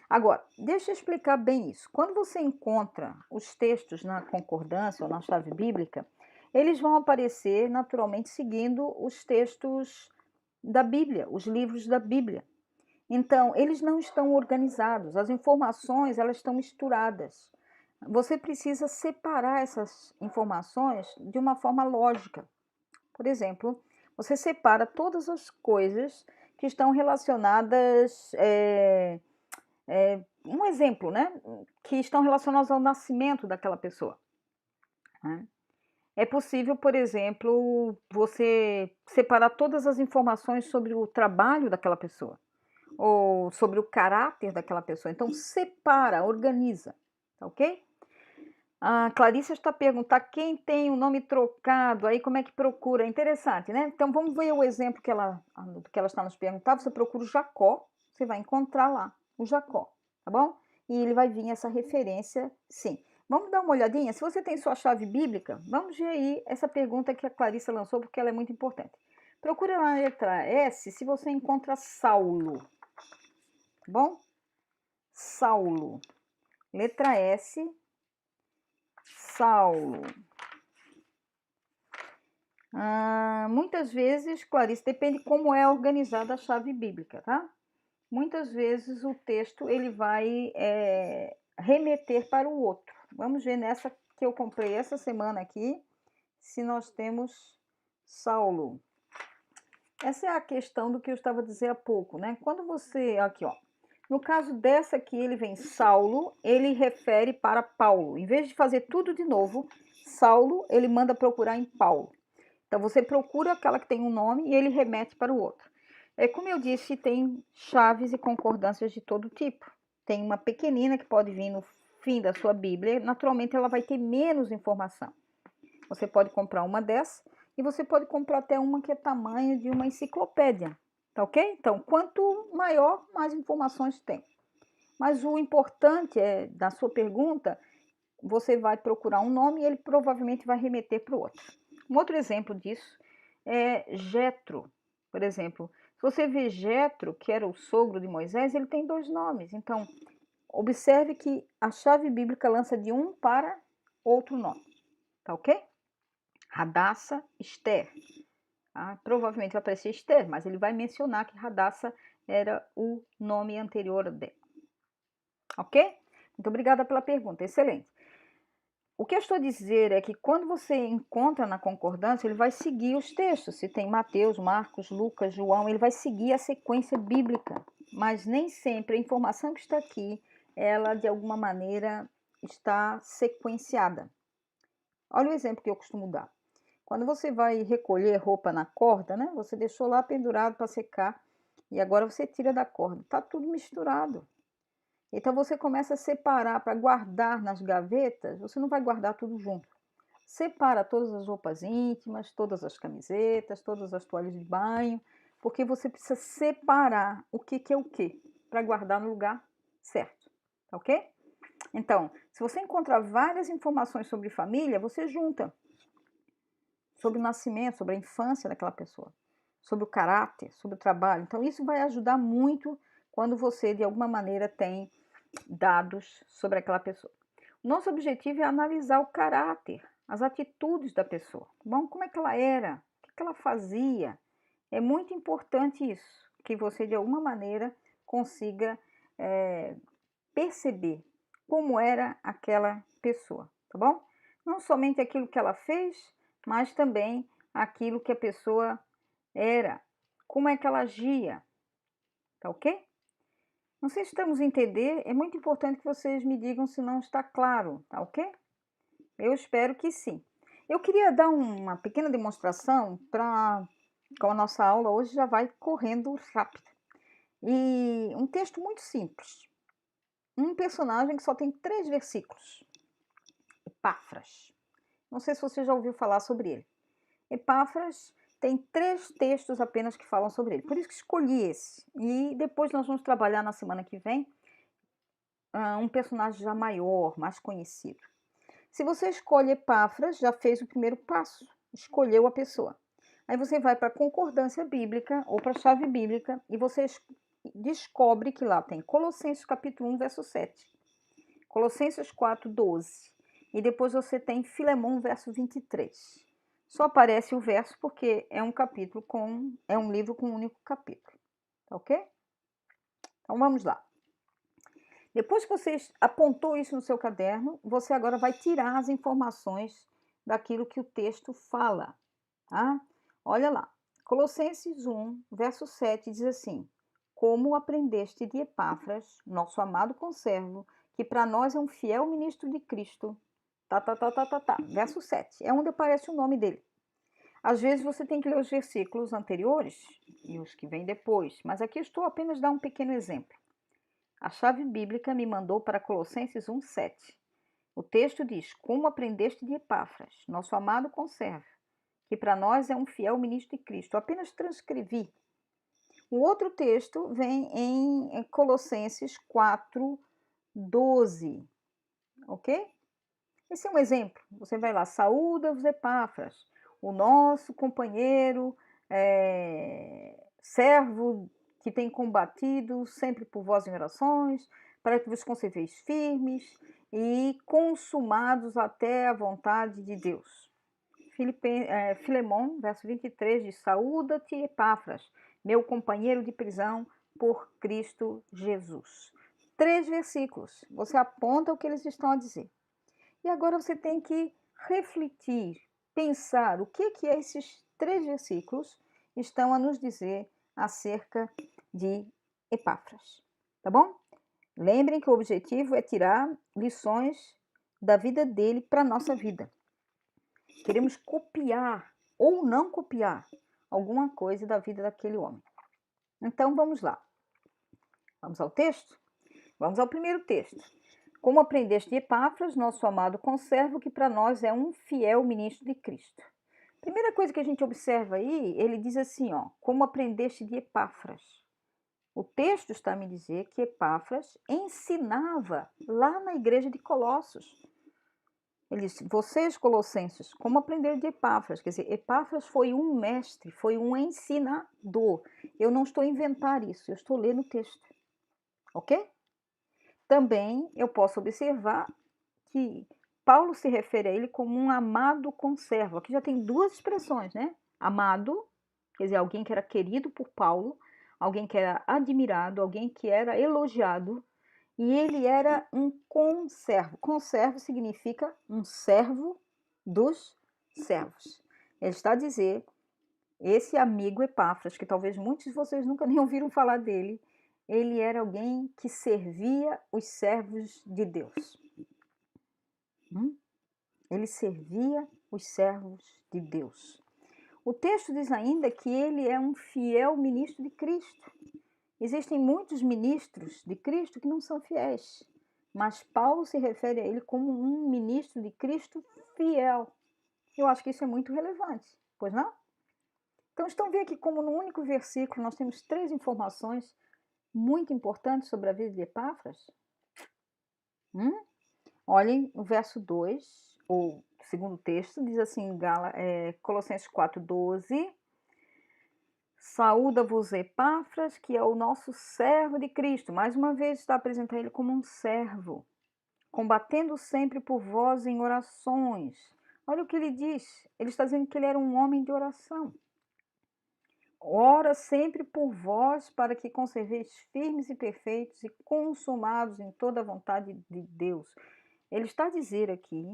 Agora, deixa eu explicar bem isso. Quando você encontra os textos na concordância ou na chave bíblica, eles vão aparecer naturalmente seguindo os textos da Bíblia, os livros da Bíblia. Então, eles não estão organizados, as informações elas estão misturadas. Você precisa separar essas informações de uma forma lógica. Por exemplo, você separa todas as coisas que estão relacionadas, um exemplo, né? Que estão relacionados ao nascimento daquela pessoa. Né? É possível, por exemplo, você separar todas as informações sobre o trabalho daquela pessoa ou sobre o caráter daquela pessoa. Então, separa, organiza, tá ok? A Clarissa está perguntando quem tem o nome trocado, aí como é que procura? É interessante, né? Então, vamos ver o exemplo que ela está nos perguntando. Você procura o Jacó, você vai encontrar lá o Jacó, tá bom? E ele vai vir essa referência, sim. Vamos dar uma olhadinha? Se você tem sua chave bíblica, vamos ver aí essa pergunta que a Clarissa lançou, porque ela é muito importante. Procura na letra S se você encontra Saulo, tá bom? Saulo. Letra S, Saulo. Muitas vezes, Clarice, depende como é organizada a chave bíblica, tá? Muitas vezes o texto ele vai remeter para o outro. Vamos ver nessa que eu comprei essa semana aqui, se nós temos Saulo. Essa é a questão do que eu estava a dizer há pouco, né? Quando você, aqui ó, no caso dessa aqui, ele vem Saulo, ele refere para Paulo. Em vez de fazer tudo de novo, Saulo, ele manda procurar em Paulo. Então, você procura aquela que tem um nome e ele remete para o outro. Como eu disse, tem chaves e concordâncias de todo tipo. Tem uma pequenina que pode vir no fim da sua Bíblia. Naturalmente, ela vai ter menos informação. Você pode comprar uma dessa e você pode comprar até uma que é tamanho de uma enciclopédia. Tá ok? Então, quanto maior, mais informações tem. Mas o importante é, da sua pergunta, você vai procurar um nome e ele provavelmente vai remeter para o outro. Um outro exemplo disso é Jetro, por exemplo. Se você vê Jetro, que era o sogro de Moisés, ele tem dois nomes. Então, observe que a chave bíblica lança de um para outro nome. Tá ok? Radassa, Esther. Provavelmente vai aparecer Esther, mas ele vai mencionar que Radassa era o nome anterior dela. Ok? Muito obrigada pela pergunta, excelente. O que eu estou a dizer é que quando você encontra na concordância, ele vai seguir os textos. Se tem Mateus, Marcos, Lucas, João, ele vai seguir a sequência bíblica. Mas nem sempre a informação que está aqui, ela de alguma maneira está sequenciada. Olha o exemplo que eu costumo dar. Quando você vai recolher roupa na corda, né? Você deixou lá pendurado para secar e agora você tira da corda. Está tudo misturado. Então você começa a separar para guardar nas gavetas, você não vai guardar tudo junto. Separa todas as roupas íntimas, todas as camisetas, todas as toalhas de banho, porque você precisa separar o que é o que para guardar no lugar certo, tá ok? Então, se você encontrar várias informações sobre família, você junta sobre o nascimento, sobre a infância daquela pessoa, sobre o caráter, sobre o trabalho. Então, isso vai ajudar muito quando você, de alguma maneira, tem dados sobre aquela pessoa. O nosso objetivo é analisar o caráter, as atitudes da pessoa. Bom, como é que ela era? O que ela fazia? É muito importante isso, que você de alguma maneira consiga perceber como era aquela pessoa, tá bom? Não somente aquilo que ela fez, mas também aquilo que a pessoa era, como é que ela agia, tá ok? Não sei se estamos a entender, é muito importante que vocês me digam se não está claro, tá ok? Eu espero que sim. Eu queria dar uma pequena demonstração com a nossa aula hoje já vai correndo rápido. E um texto muito simples. Um personagem que só tem 3 versículos. Epáfras. Não sei se você já ouviu falar sobre ele. Epáfras tem 3 textos apenas que falam sobre ele. Por isso que escolhi esse. E depois nós vamos trabalhar na semana que vem um personagem já maior, mais conhecido. Se você escolhe Epáfras, já fez o primeiro passo. Escolheu a pessoa. Aí você vai para a concordância bíblica ou para a chave bíblica e você descobre que lá tem Colossenses capítulo 1, verso 7. Colossenses 4, 12. E depois você tem Filemão, verso 23. Só aparece o verso porque é um livro com um único capítulo. Tá ok? Então vamos lá. Depois que você apontou isso no seu caderno, você agora vai tirar as informações daquilo que o texto fala, tá? Olha lá. Colossenses 1, verso 7 diz assim: Como aprendeste de Epáfras, nosso amado conservo, que para nós é um fiel ministro de Cristo. Verso 7. É onde aparece o nome dele. Às vezes você tem que ler os versículos anteriores e os que vêm depois, mas aqui eu estou apenas dar um pequeno exemplo. A chave bíblica me mandou para Colossenses 1, 7. O texto diz: Como aprendeste de Epáfras, nosso amado conservo, que para nós é um fiel ministro de Cristo. Eu apenas transcrevi. O outro texto vem em Colossenses 4, 12. Ok? Esse é um exemplo. Você vai lá, saúda-vos Epáfras, o nosso companheiro, servo que tem combatido sempre por vós em orações, para que vos conserveis firmes e consumados até a vontade de Deus. Filemão, verso 23, diz: Saúda-te, Epáfras, meu companheiro de prisão por Cristo Jesus. 3 versículos. Você aponta o que eles estão a dizer. E agora você tem que refletir, pensar o que esses 3 versículos estão a nos dizer acerca de Epáfras. Tá bom? Lembrem que o objetivo é tirar lições da vida dele para a nossa vida. Queremos copiar ou não copiar alguma coisa da vida daquele homem. Então vamos lá. Vamos ao texto? Vamos ao primeiro texto. Como aprendeste de Epáfras, nosso amado conservo, que para nós é um fiel ministro de Cristo. Primeira coisa que a gente observa aí, ele diz assim, ó, como aprendeste de Epáfras. O texto está a me dizer que Epáfras ensinava lá na igreja de Colossos. Ele disse, vocês colossenses, como aprenderam de Epáfras? Quer dizer, Epáfras foi um mestre, foi um ensinador. Eu não estou a inventar isso, eu estou lendo o texto. Ok? Também eu posso observar que Paulo se refere a ele como um amado conservo. Aqui já tem 2 expressões, né? Amado, quer dizer, alguém que era querido por Paulo, alguém que era admirado, alguém que era elogiado, e ele era um conservo. Conservo significa um servo dos servos. Ele está a dizer, esse amigo Epáfras, que talvez muitos de vocês nunca nem ouviram falar dele, ele era alguém que servia os servos de Deus. Ele servia os servos de Deus. O texto diz ainda que ele é um fiel ministro de Cristo. Existem muitos ministros de Cristo que não são fiéis, mas Paulo se refere a ele como um ministro de Cristo fiel. Eu acho que isso é muito relevante, pois não? Então, estão vendo que como no único versículo nós temos 3 informações muito importantes sobre a vida de Epáfras? Olhem o verso 2, ou segundo texto, diz assim, Colossenses 4, 12. Saúda-vos Epáfras, que é o nosso servo de Cristo. Mais uma vez está apresentando ele como um servo, combatendo sempre por vós em orações. Olha o que ele diz. Ele está dizendo que ele era um homem de oração. Ora sempre por vós, para que conserveis firmes e perfeitos e consumados em toda a vontade de Deus. Ele está a dizer aqui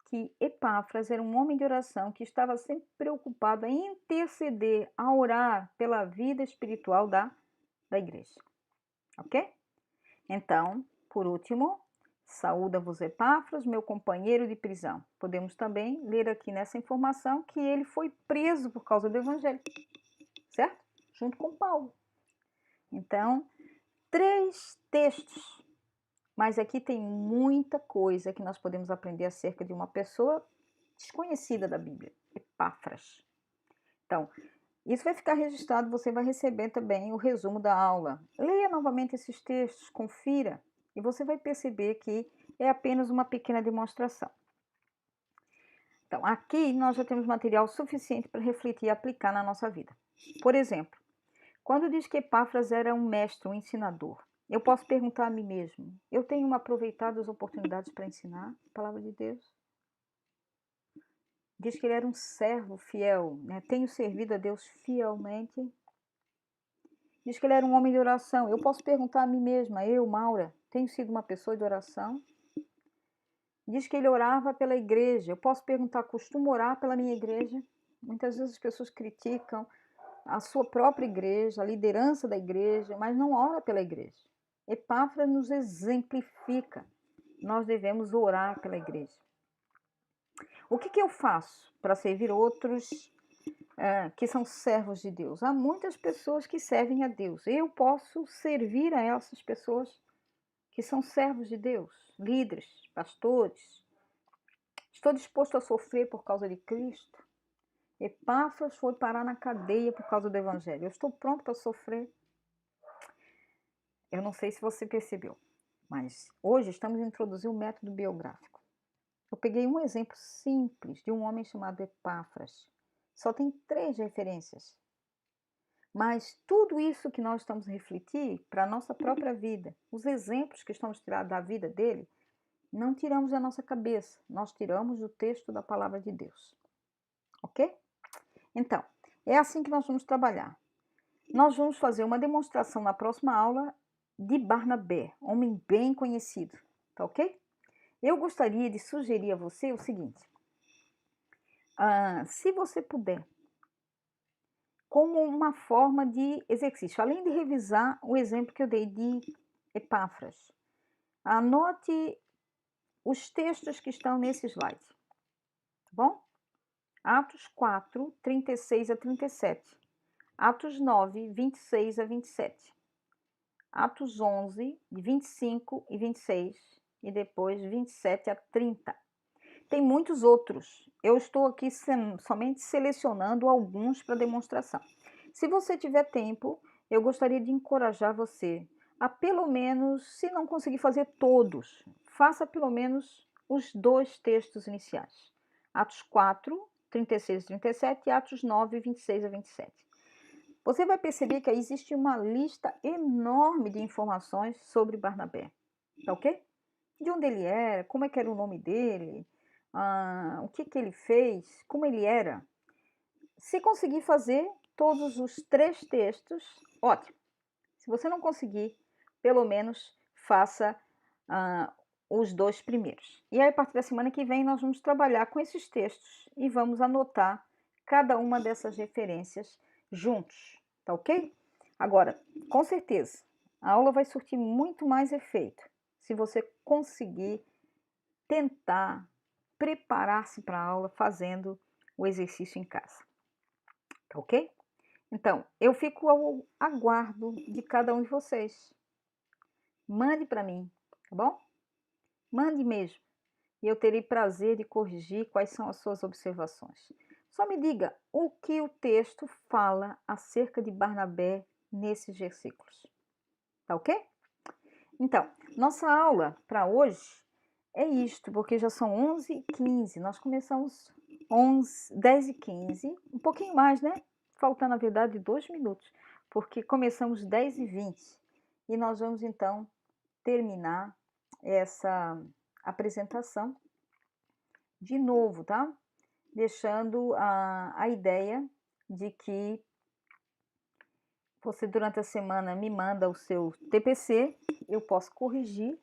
que Epáfras era um homem de oração que estava sempre preocupado em interceder, a orar pela vida espiritual da igreja. Ok? Então, por último, saúda-vos Epáfras, meu companheiro de prisão. Podemos também ler aqui nessa informação que ele foi preso por causa do evangelho, certo? Junto com Paulo. Então, 3 textos Mas aqui tem muita coisa que nós podemos aprender acerca de uma pessoa desconhecida da Bíblia, Epáfras. Então, isso vai ficar registrado, você vai receber também o resumo da aula. Leia novamente esses textos, confira, e você vai perceber que é apenas uma pequena demonstração. Então, aqui nós já temos material suficiente para refletir e aplicar na nossa vida. Por exemplo, quando diz que Epáfras era um mestre, um ensinador, eu posso perguntar a mim mesmo: eu tenho aproveitado as oportunidades para ensinar a palavra de Deus? Diz que ele era um servo fiel, né? Tenho servido a Deus fielmente. Diz que ele era um homem de oração. Eu posso perguntar a mim mesma: eu, Maura, tenho sido uma pessoa de oração? Diz que ele orava pela igreja. Eu posso perguntar: costumo orar pela minha igreja? Muitas vezes as pessoas criticam a sua própria igreja, a liderança da igreja, mas não ora pela igreja. Epáfras nos exemplifica. Nós devemos orar pela igreja. O que eu faço para servir outros que são servos de Deus? Há muitas pessoas que servem a Deus. Eu posso servir a essas pessoas que são servos de Deus, líderes, pastores. Estou disposto a sofrer por causa de Cristo. Epáfras foi parar na cadeia por causa do Evangelho. Eu estou pronto para sofrer. Eu não sei se você percebeu, mas hoje estamos a introduzir o método biográfico. Eu peguei um exemplo simples de um homem chamado Epáfras. Só tem 3 referências. Mas tudo isso que nós estamos a refletir para a nossa própria vida, os exemplos que estamos tirando da vida dele, não tiramos da nossa cabeça, nós tiramos do texto da palavra de Deus. Ok? Então, é assim que nós vamos trabalhar. Nós vamos fazer uma demonstração na próxima aula de Barnabé, homem bem conhecido, tá ok? Eu gostaria de sugerir a você o seguinte: se você puder, como uma forma de exercício, além de revisar o exemplo que eu dei de Epáfras, anote os textos que estão nesse slide, tá bom? Atos 4, 36 a 37, Atos 9, 26 a 27, Atos 11, de 25 e 26, e depois 27 a 30. Tem muitos outros. Eu estou aqui somente selecionando alguns para demonstração. Se você tiver tempo, eu gostaria de encorajar você a pelo menos, se não conseguir fazer todos, faça pelo menos os 2 textos iniciais. Atos 4, 36 e 37 e Atos 9, 26 a 27. Você vai perceber que aí existe uma lista enorme de informações sobre Barnabé, tá ok? De onde ele era, como é que era o nome dele, o que ele fez, como ele era. Se conseguir fazer todos os 3 textos, ótimo. Se você não conseguir, pelo menos faça os 2 primeiros. E aí, a partir da semana que vem, nós vamos trabalhar com esses textos e vamos anotar cada uma dessas referências juntos, tá ok? Agora, com certeza, a aula vai surtir muito mais efeito se você conseguir tentar preparar-se para a aula fazendo o exercício em casa, tá ok? Então, eu fico ao aguardo de cada um de vocês. Mande para mim, tá bom? Mande mesmo. E eu terei prazer de corrigir quais são as suas observações. Só me diga o que o texto fala acerca de Barnabé nesses versículos. Tá ok? Então, nossa aula para hoje é isto, porque já são 11h15. Nós começamos 10h15, um pouquinho mais, né? Faltando, na verdade, 2 minutos, porque começamos 10h20. E nós vamos, então, terminar essa apresentação de novo, tá? Deixando a ideia de que você durante a semana me manda o seu TPC, eu posso corrigir,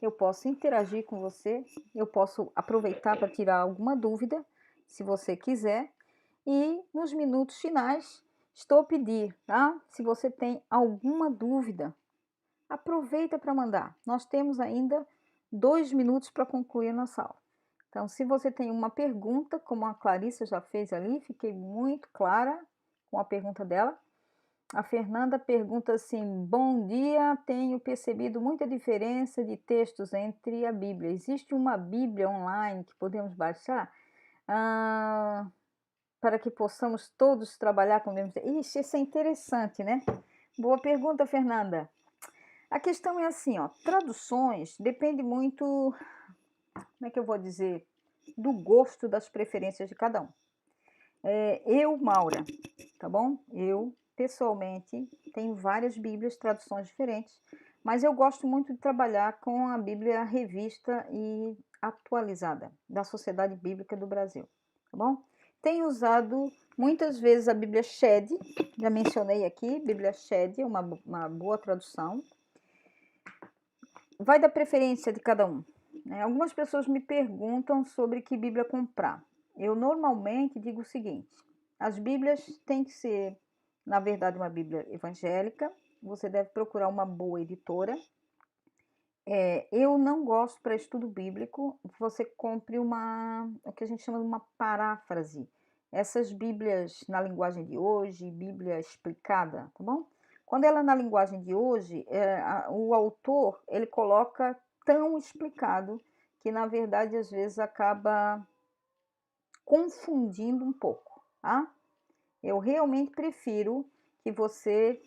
eu posso interagir com você, eu posso aproveitar para tirar alguma dúvida, se você quiser. E nos minutos finais, estou a pedir, tá? Se você tem alguma dúvida, aproveita para mandar. Nós temos ainda 2 minutos para concluir a nossa aula. Então, se você tem uma pergunta, como a Clarissa já fez ali, fiquei muito clara com a pergunta dela, A Fernanda pergunta assim: bom dia, tenho percebido muita diferença de textos entre a Bíblia. Existe uma Bíblia online que podemos baixar? Ah, para que possamos todos trabalhar com o mesmo. Ixi, isso é interessante, né? Boa pergunta, Fernanda. A questão é assim, ó, traduções depende muito, como é que eu vou dizer, do gosto, das preferências de cada um. Eu, Maura, tá bom? Eu, pessoalmente, tenho várias Bíblias, traduções diferentes, mas eu gosto muito de trabalhar com a Bíblia revista e atualizada da Sociedade Bíblica do Brasil, tá bom? Tenho usado muitas vezes a Bíblia Shed, já mencionei aqui, Bíblia Shed, uma boa tradução. Vai da preferência de cada um, né? Algumas pessoas me perguntam sobre que Bíblia comprar. Eu normalmente digo o seguinte: as Bíblias têm que ser, na verdade, uma Bíblia evangélica. Você deve procurar uma boa editora. Eu não gosto para estudo bíblico que você compre o que a gente chama de uma paráfrase. Essas Bíblias na linguagem de hoje, Bíblia explicada, tá bom? Quando ela é na linguagem de hoje, o autor ele coloca tão explicado que na verdade às vezes acaba confundindo um pouco, tá? Eu realmente prefiro que você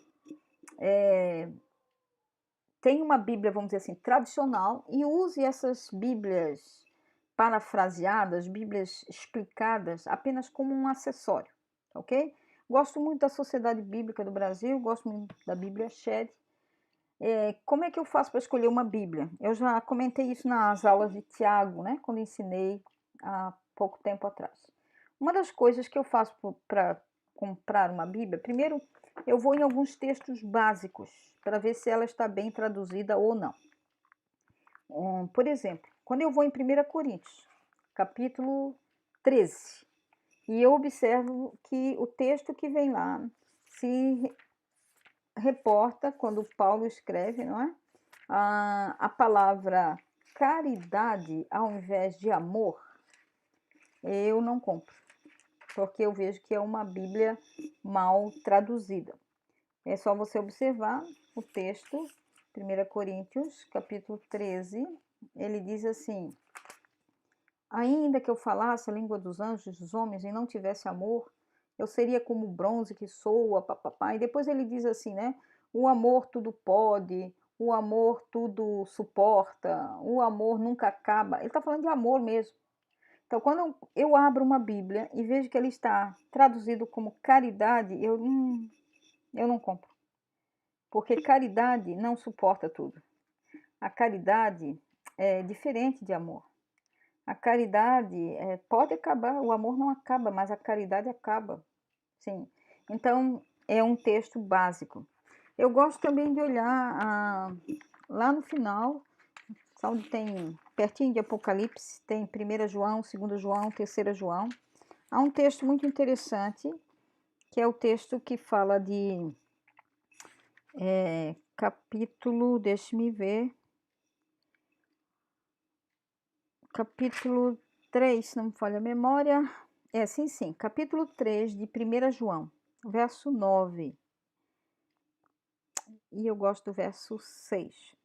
tenha uma Bíblia, vamos dizer assim, tradicional e use essas Bíblias parafraseadas, Bíblias explicadas apenas como um acessório, ok? Gosto muito da Sociedade Bíblica do Brasil, gosto muito da Bíblia Shed. Como é que eu faço para escolher uma Bíblia? Eu já comentei isso nas aulas de Tiago, né? Quando ensinei há pouco tempo atrás. Uma das coisas que eu faço para comprar uma Bíblia, primeiro eu vou em alguns textos básicos para ver se ela está bem traduzida ou não. Por exemplo, quando eu vou em 1 Coríntios, capítulo 13, e eu observo que o texto que vem lá se reporta, quando Paulo escreve, não é? A palavra caridade ao invés de amor, eu não compro, porque eu vejo que é uma Bíblia mal traduzida. É só você observar o texto, 1 Coríntios, capítulo 13, ele diz assim: ainda que eu falasse a língua dos anjos, dos homens, e não tivesse amor, eu seria como o bronze que soa, papapá. E depois ele diz assim, né? O amor tudo pode, o amor tudo suporta, o amor nunca acaba. Ele está falando de amor mesmo. Então, quando eu abro uma Bíblia e vejo que ele está traduzido como caridade, eu não compro. Porque caridade não suporta tudo. A caridade é diferente de amor. A caridade pode acabar, o amor não acaba, mas a caridade acaba. Sim. Então, é um texto básico. Eu gosto também de olhar lá no final, onde tem, pertinho de Apocalipse, tem 1 João, 2 João, 3 João. Há um texto muito interessante, que é o texto que fala de capítulo, deixe-me ver, capítulo 3, se não me falha a memória. Sim, capítulo 3 de 1 João, verso 9. E eu gosto do verso 6.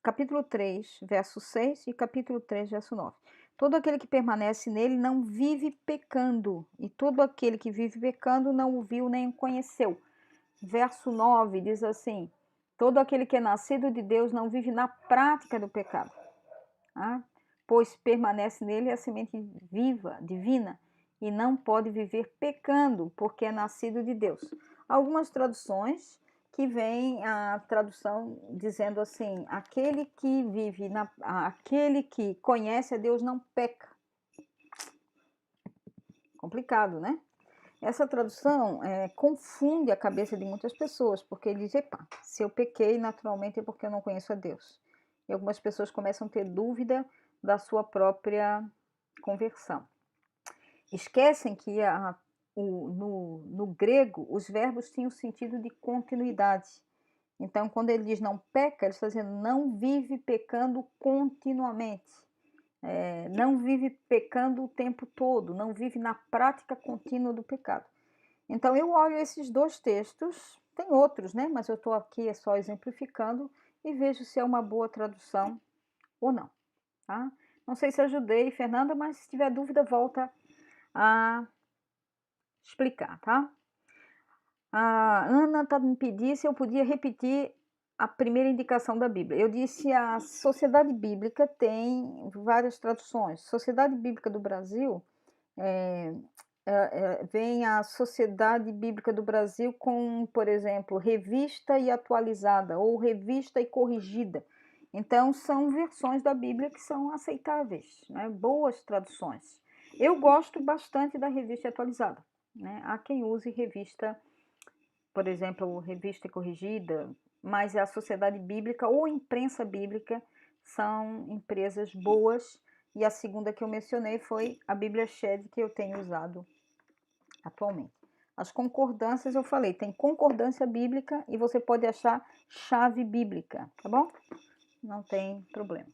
Capítulo 3, verso 6 e capítulo 3, verso 9. Todo aquele que permanece nele não vive pecando, e todo aquele que vive pecando não o viu nem o conheceu. Verso 9 diz assim: todo aquele que é nascido de Deus não vive na prática do pecado, pois permanece nele a semente viva, divina, e não pode viver pecando, porque é nascido de Deus. Algumas traduções que vem a tradução dizendo assim: aquele que conhece a Deus não peca. Complicado, né? Essa tradução confunde a cabeça de muitas pessoas, porque ele diz: epa, se eu pequei, naturalmente é porque eu não conheço a Deus. E algumas pessoas começam a ter dúvida da sua própria conversão. Esquecem que no grego os verbos tinham sentido de continuidade. Então, quando ele diz não peca, ele está dizendo não vive pecando continuamente. Não vive pecando o tempo todo, não vive na prática contínua do pecado. Então, eu olho esses 2 textos, tem outros, né, mas eu estou aqui só exemplificando, e vejo se é uma boa tradução ou não, tá. Não sei se ajudei, Fernanda, mas se tiver dúvida, volta a explicar, tá. A Ana me pedindo se eu podia repetir a primeira indicação da Bíblia. Eu disse: a Sociedade Bíblica tem várias traduções. Sociedade Bíblica do Brasil, eh vem a Sociedade Bíblica do Brasil com, por exemplo, Revista e Atualizada ou Revista e Corrigida. Então, são versões da Bíblia que são aceitáveis, né, boas traduções. Eu gosto bastante da Revista Atualizada, né. Há quem use revista, por exemplo, Revista e Corrigida, mas a Sociedade Bíblica ou Imprensa Bíblica são empresas boas, e a segunda que eu mencionei foi a Bíblia Shed, que eu tenho usado atualmente. As concordâncias, eu falei, tem concordância bíblica e você pode achar chave bíblica, tá bom? Não tem problema.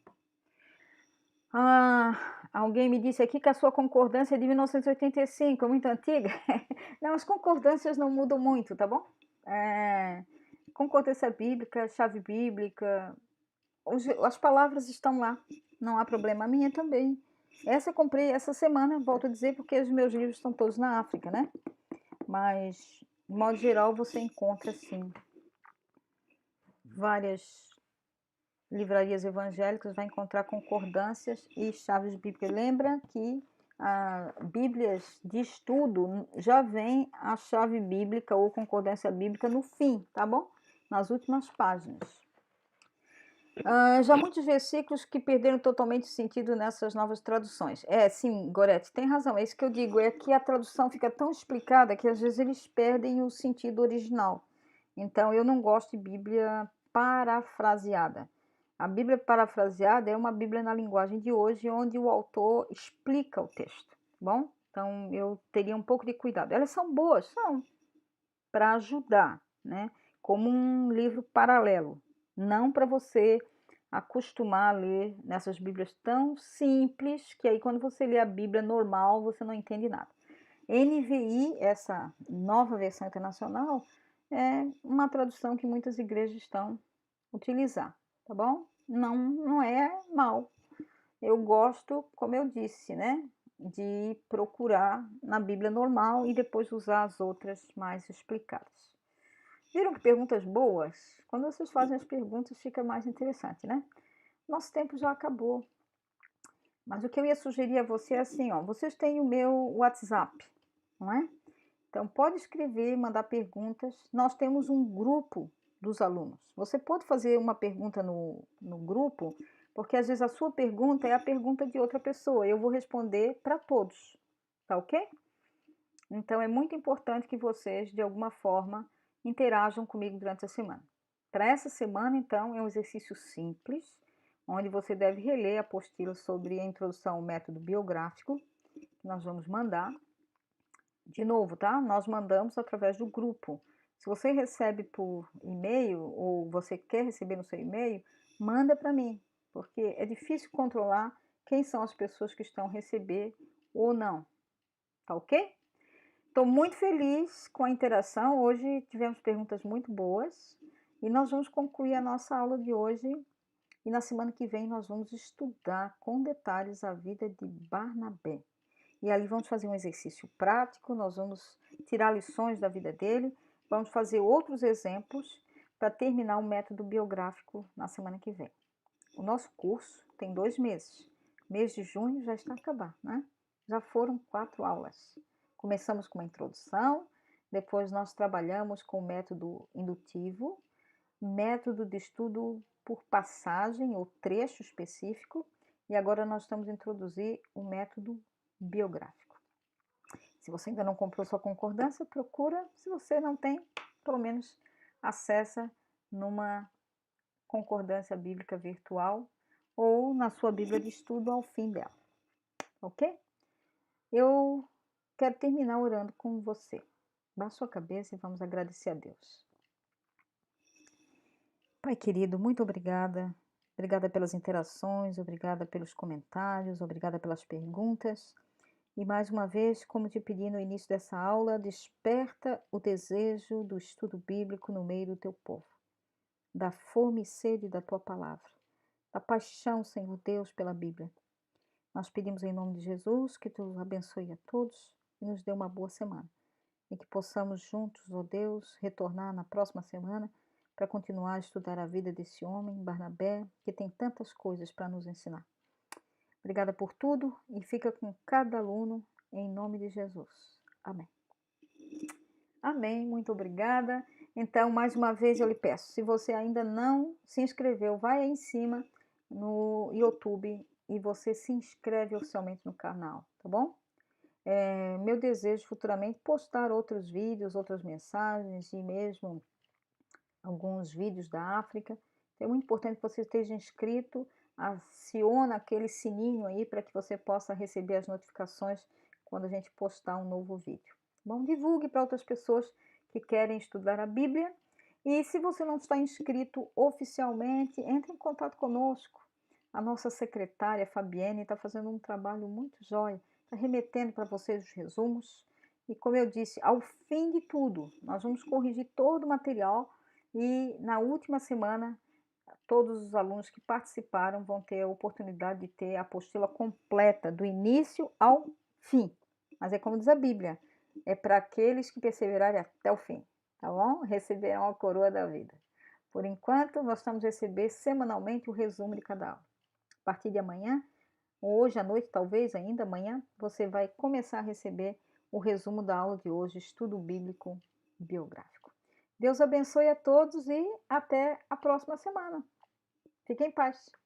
Alguém me disse aqui que a sua concordância é de 1985, é muito antiga. Não, as concordâncias não mudam muito, tá bom? Concordância bíblica, chave bíblica, as palavras estão lá, não há problema. A minha também. Essa eu comprei essa semana, volto a dizer, porque os meus livros estão todos na África, né? Mas, de modo geral, você encontra, sim, várias livrarias evangélicas, vai encontrar concordâncias e chaves bíblicas. Lembra que Bíblias de estudo já vem a chave bíblica ou concordância bíblica no fim, tá bom? Nas últimas páginas. Já muitos versículos que perderam totalmente o sentido nessas novas traduções. Sim, Gorete, tem razão. É isso que eu digo, é que a tradução fica tão explicada que às vezes eles perdem o sentido original. Então, eu não gosto de Bíblia parafraseada. A Bíblia parafraseada é uma Bíblia na linguagem de hoje, onde o autor explica o texto, bom? Então, eu teria um pouco de cuidado. Elas são boas, são, para ajudar, né? Como um livro paralelo, não para você acostumar a ler nessas Bíblias tão simples, que aí quando você lê a Bíblia normal, você não entende nada. NVI, essa nova versão internacional, é uma tradução que muitas igrejas estão utilizando, tá bom? Não é mal. Eu gosto, como eu disse, né, de procurar na Bíblia normal e depois usar as outras mais explicadas. Viram que perguntas boas? Quando vocês fazem as perguntas, fica mais interessante, né? Nosso tempo já acabou. Mas o que eu ia sugerir a você é assim, ó, vocês têm o meu WhatsApp, não é? Então, pode escrever, mandar perguntas. Nós temos um grupo dos alunos. Você pode fazer uma pergunta no grupo, porque às vezes a sua pergunta é a pergunta de outra pessoa. Eu vou responder para todos, tá ok? Então, é muito importante que vocês, de alguma forma, interajam comigo durante a semana. Para essa semana, então, é um exercício simples, onde você deve reler a apostila sobre a introdução ao método biográfico, que nós vamos mandar. De novo, tá? Nós mandamos através do grupo. Se você recebe por e-mail ou você quer receber no seu e-mail, manda para mim, porque é difícil controlar quem são as pessoas que estão a receber ou não. Tá ok? Estou muito feliz com a interação. Hoje tivemos perguntas muito boas e nós vamos concluir a nossa aula de hoje. E na semana que vem nós vamos estudar com detalhes a vida de Barnabé. E ali vamos fazer um exercício prático, nós vamos tirar lições da vida dele, vamos fazer outros exemplos para terminar o método biográfico na semana que vem. O nosso curso tem 2 meses. Mês de junho já está acabando, né? Já foram 4 aulas. Começamos com uma introdução, depois nós trabalhamos com o método indutivo, método de estudo por passagem ou trecho específico, e agora nós estamos a introduzir o método biográfico. Se você ainda não comprou sua concordância, procura. Se você não tem, pelo menos acessa numa concordância bíblica virtual ou na sua Bíblia de estudo ao fim dela, ok? Eu quero terminar orando com você. Baixe sua cabeça e vamos agradecer a Deus. Pai querido, muito obrigada. Obrigada pelas interações, obrigada pelos comentários, obrigada pelas perguntas. E mais uma vez, como te pedi no início dessa aula, desperta o desejo do estudo bíblico no meio do teu povo, da fome e sede da tua palavra, da paixão, Senhor Deus, pela Bíblia. Nós pedimos em nome de Jesus que tu abençoe a todos e nos dê uma boa semana. E que possamos juntos, ó Deus, retornar na próxima semana para continuar a estudar a vida desse homem, Barnabé, que tem tantas coisas para nos ensinar. Obrigada por tudo e fica com cada aluno em nome de Jesus. Amém. Amém, muito obrigada. Então, mais uma vez eu lhe peço, se você ainda não se inscreveu, vai aí em cima no YouTube e você se inscreve oficialmente no canal, tá bom? Meu desejo futuramente postar outros vídeos, outras mensagens e mesmo alguns vídeos da África. Então, é muito importante que você esteja inscrito, aciona aquele sininho aí para que você possa receber as notificações quando a gente postar um novo vídeo. Bom, divulgue para outras pessoas que querem estudar a Bíblia. E se você não está inscrito oficialmente, entre em contato conosco. A nossa secretária, Fabienne, está fazendo um trabalho muito jóia, está remetendo para vocês os resumos. E como eu disse, ao fim de tudo, nós vamos corrigir todo o material e na última semana, todos os alunos que participaram vão ter a oportunidade de ter a apostila completa, do início ao fim. Mas é como diz a Bíblia, é para aqueles que perseverarem até o fim, tá bom? Receberão a coroa da vida. Por enquanto, nós estamos a receber semanalmente o resumo de cada aula. A partir de amanhã, ou hoje à noite, talvez ainda amanhã, você vai começar a receber o resumo da aula de hoje, Estudo Bíblico Biográfico. Deus abençoe a todos e até a próxima semana. Fiquem em paz.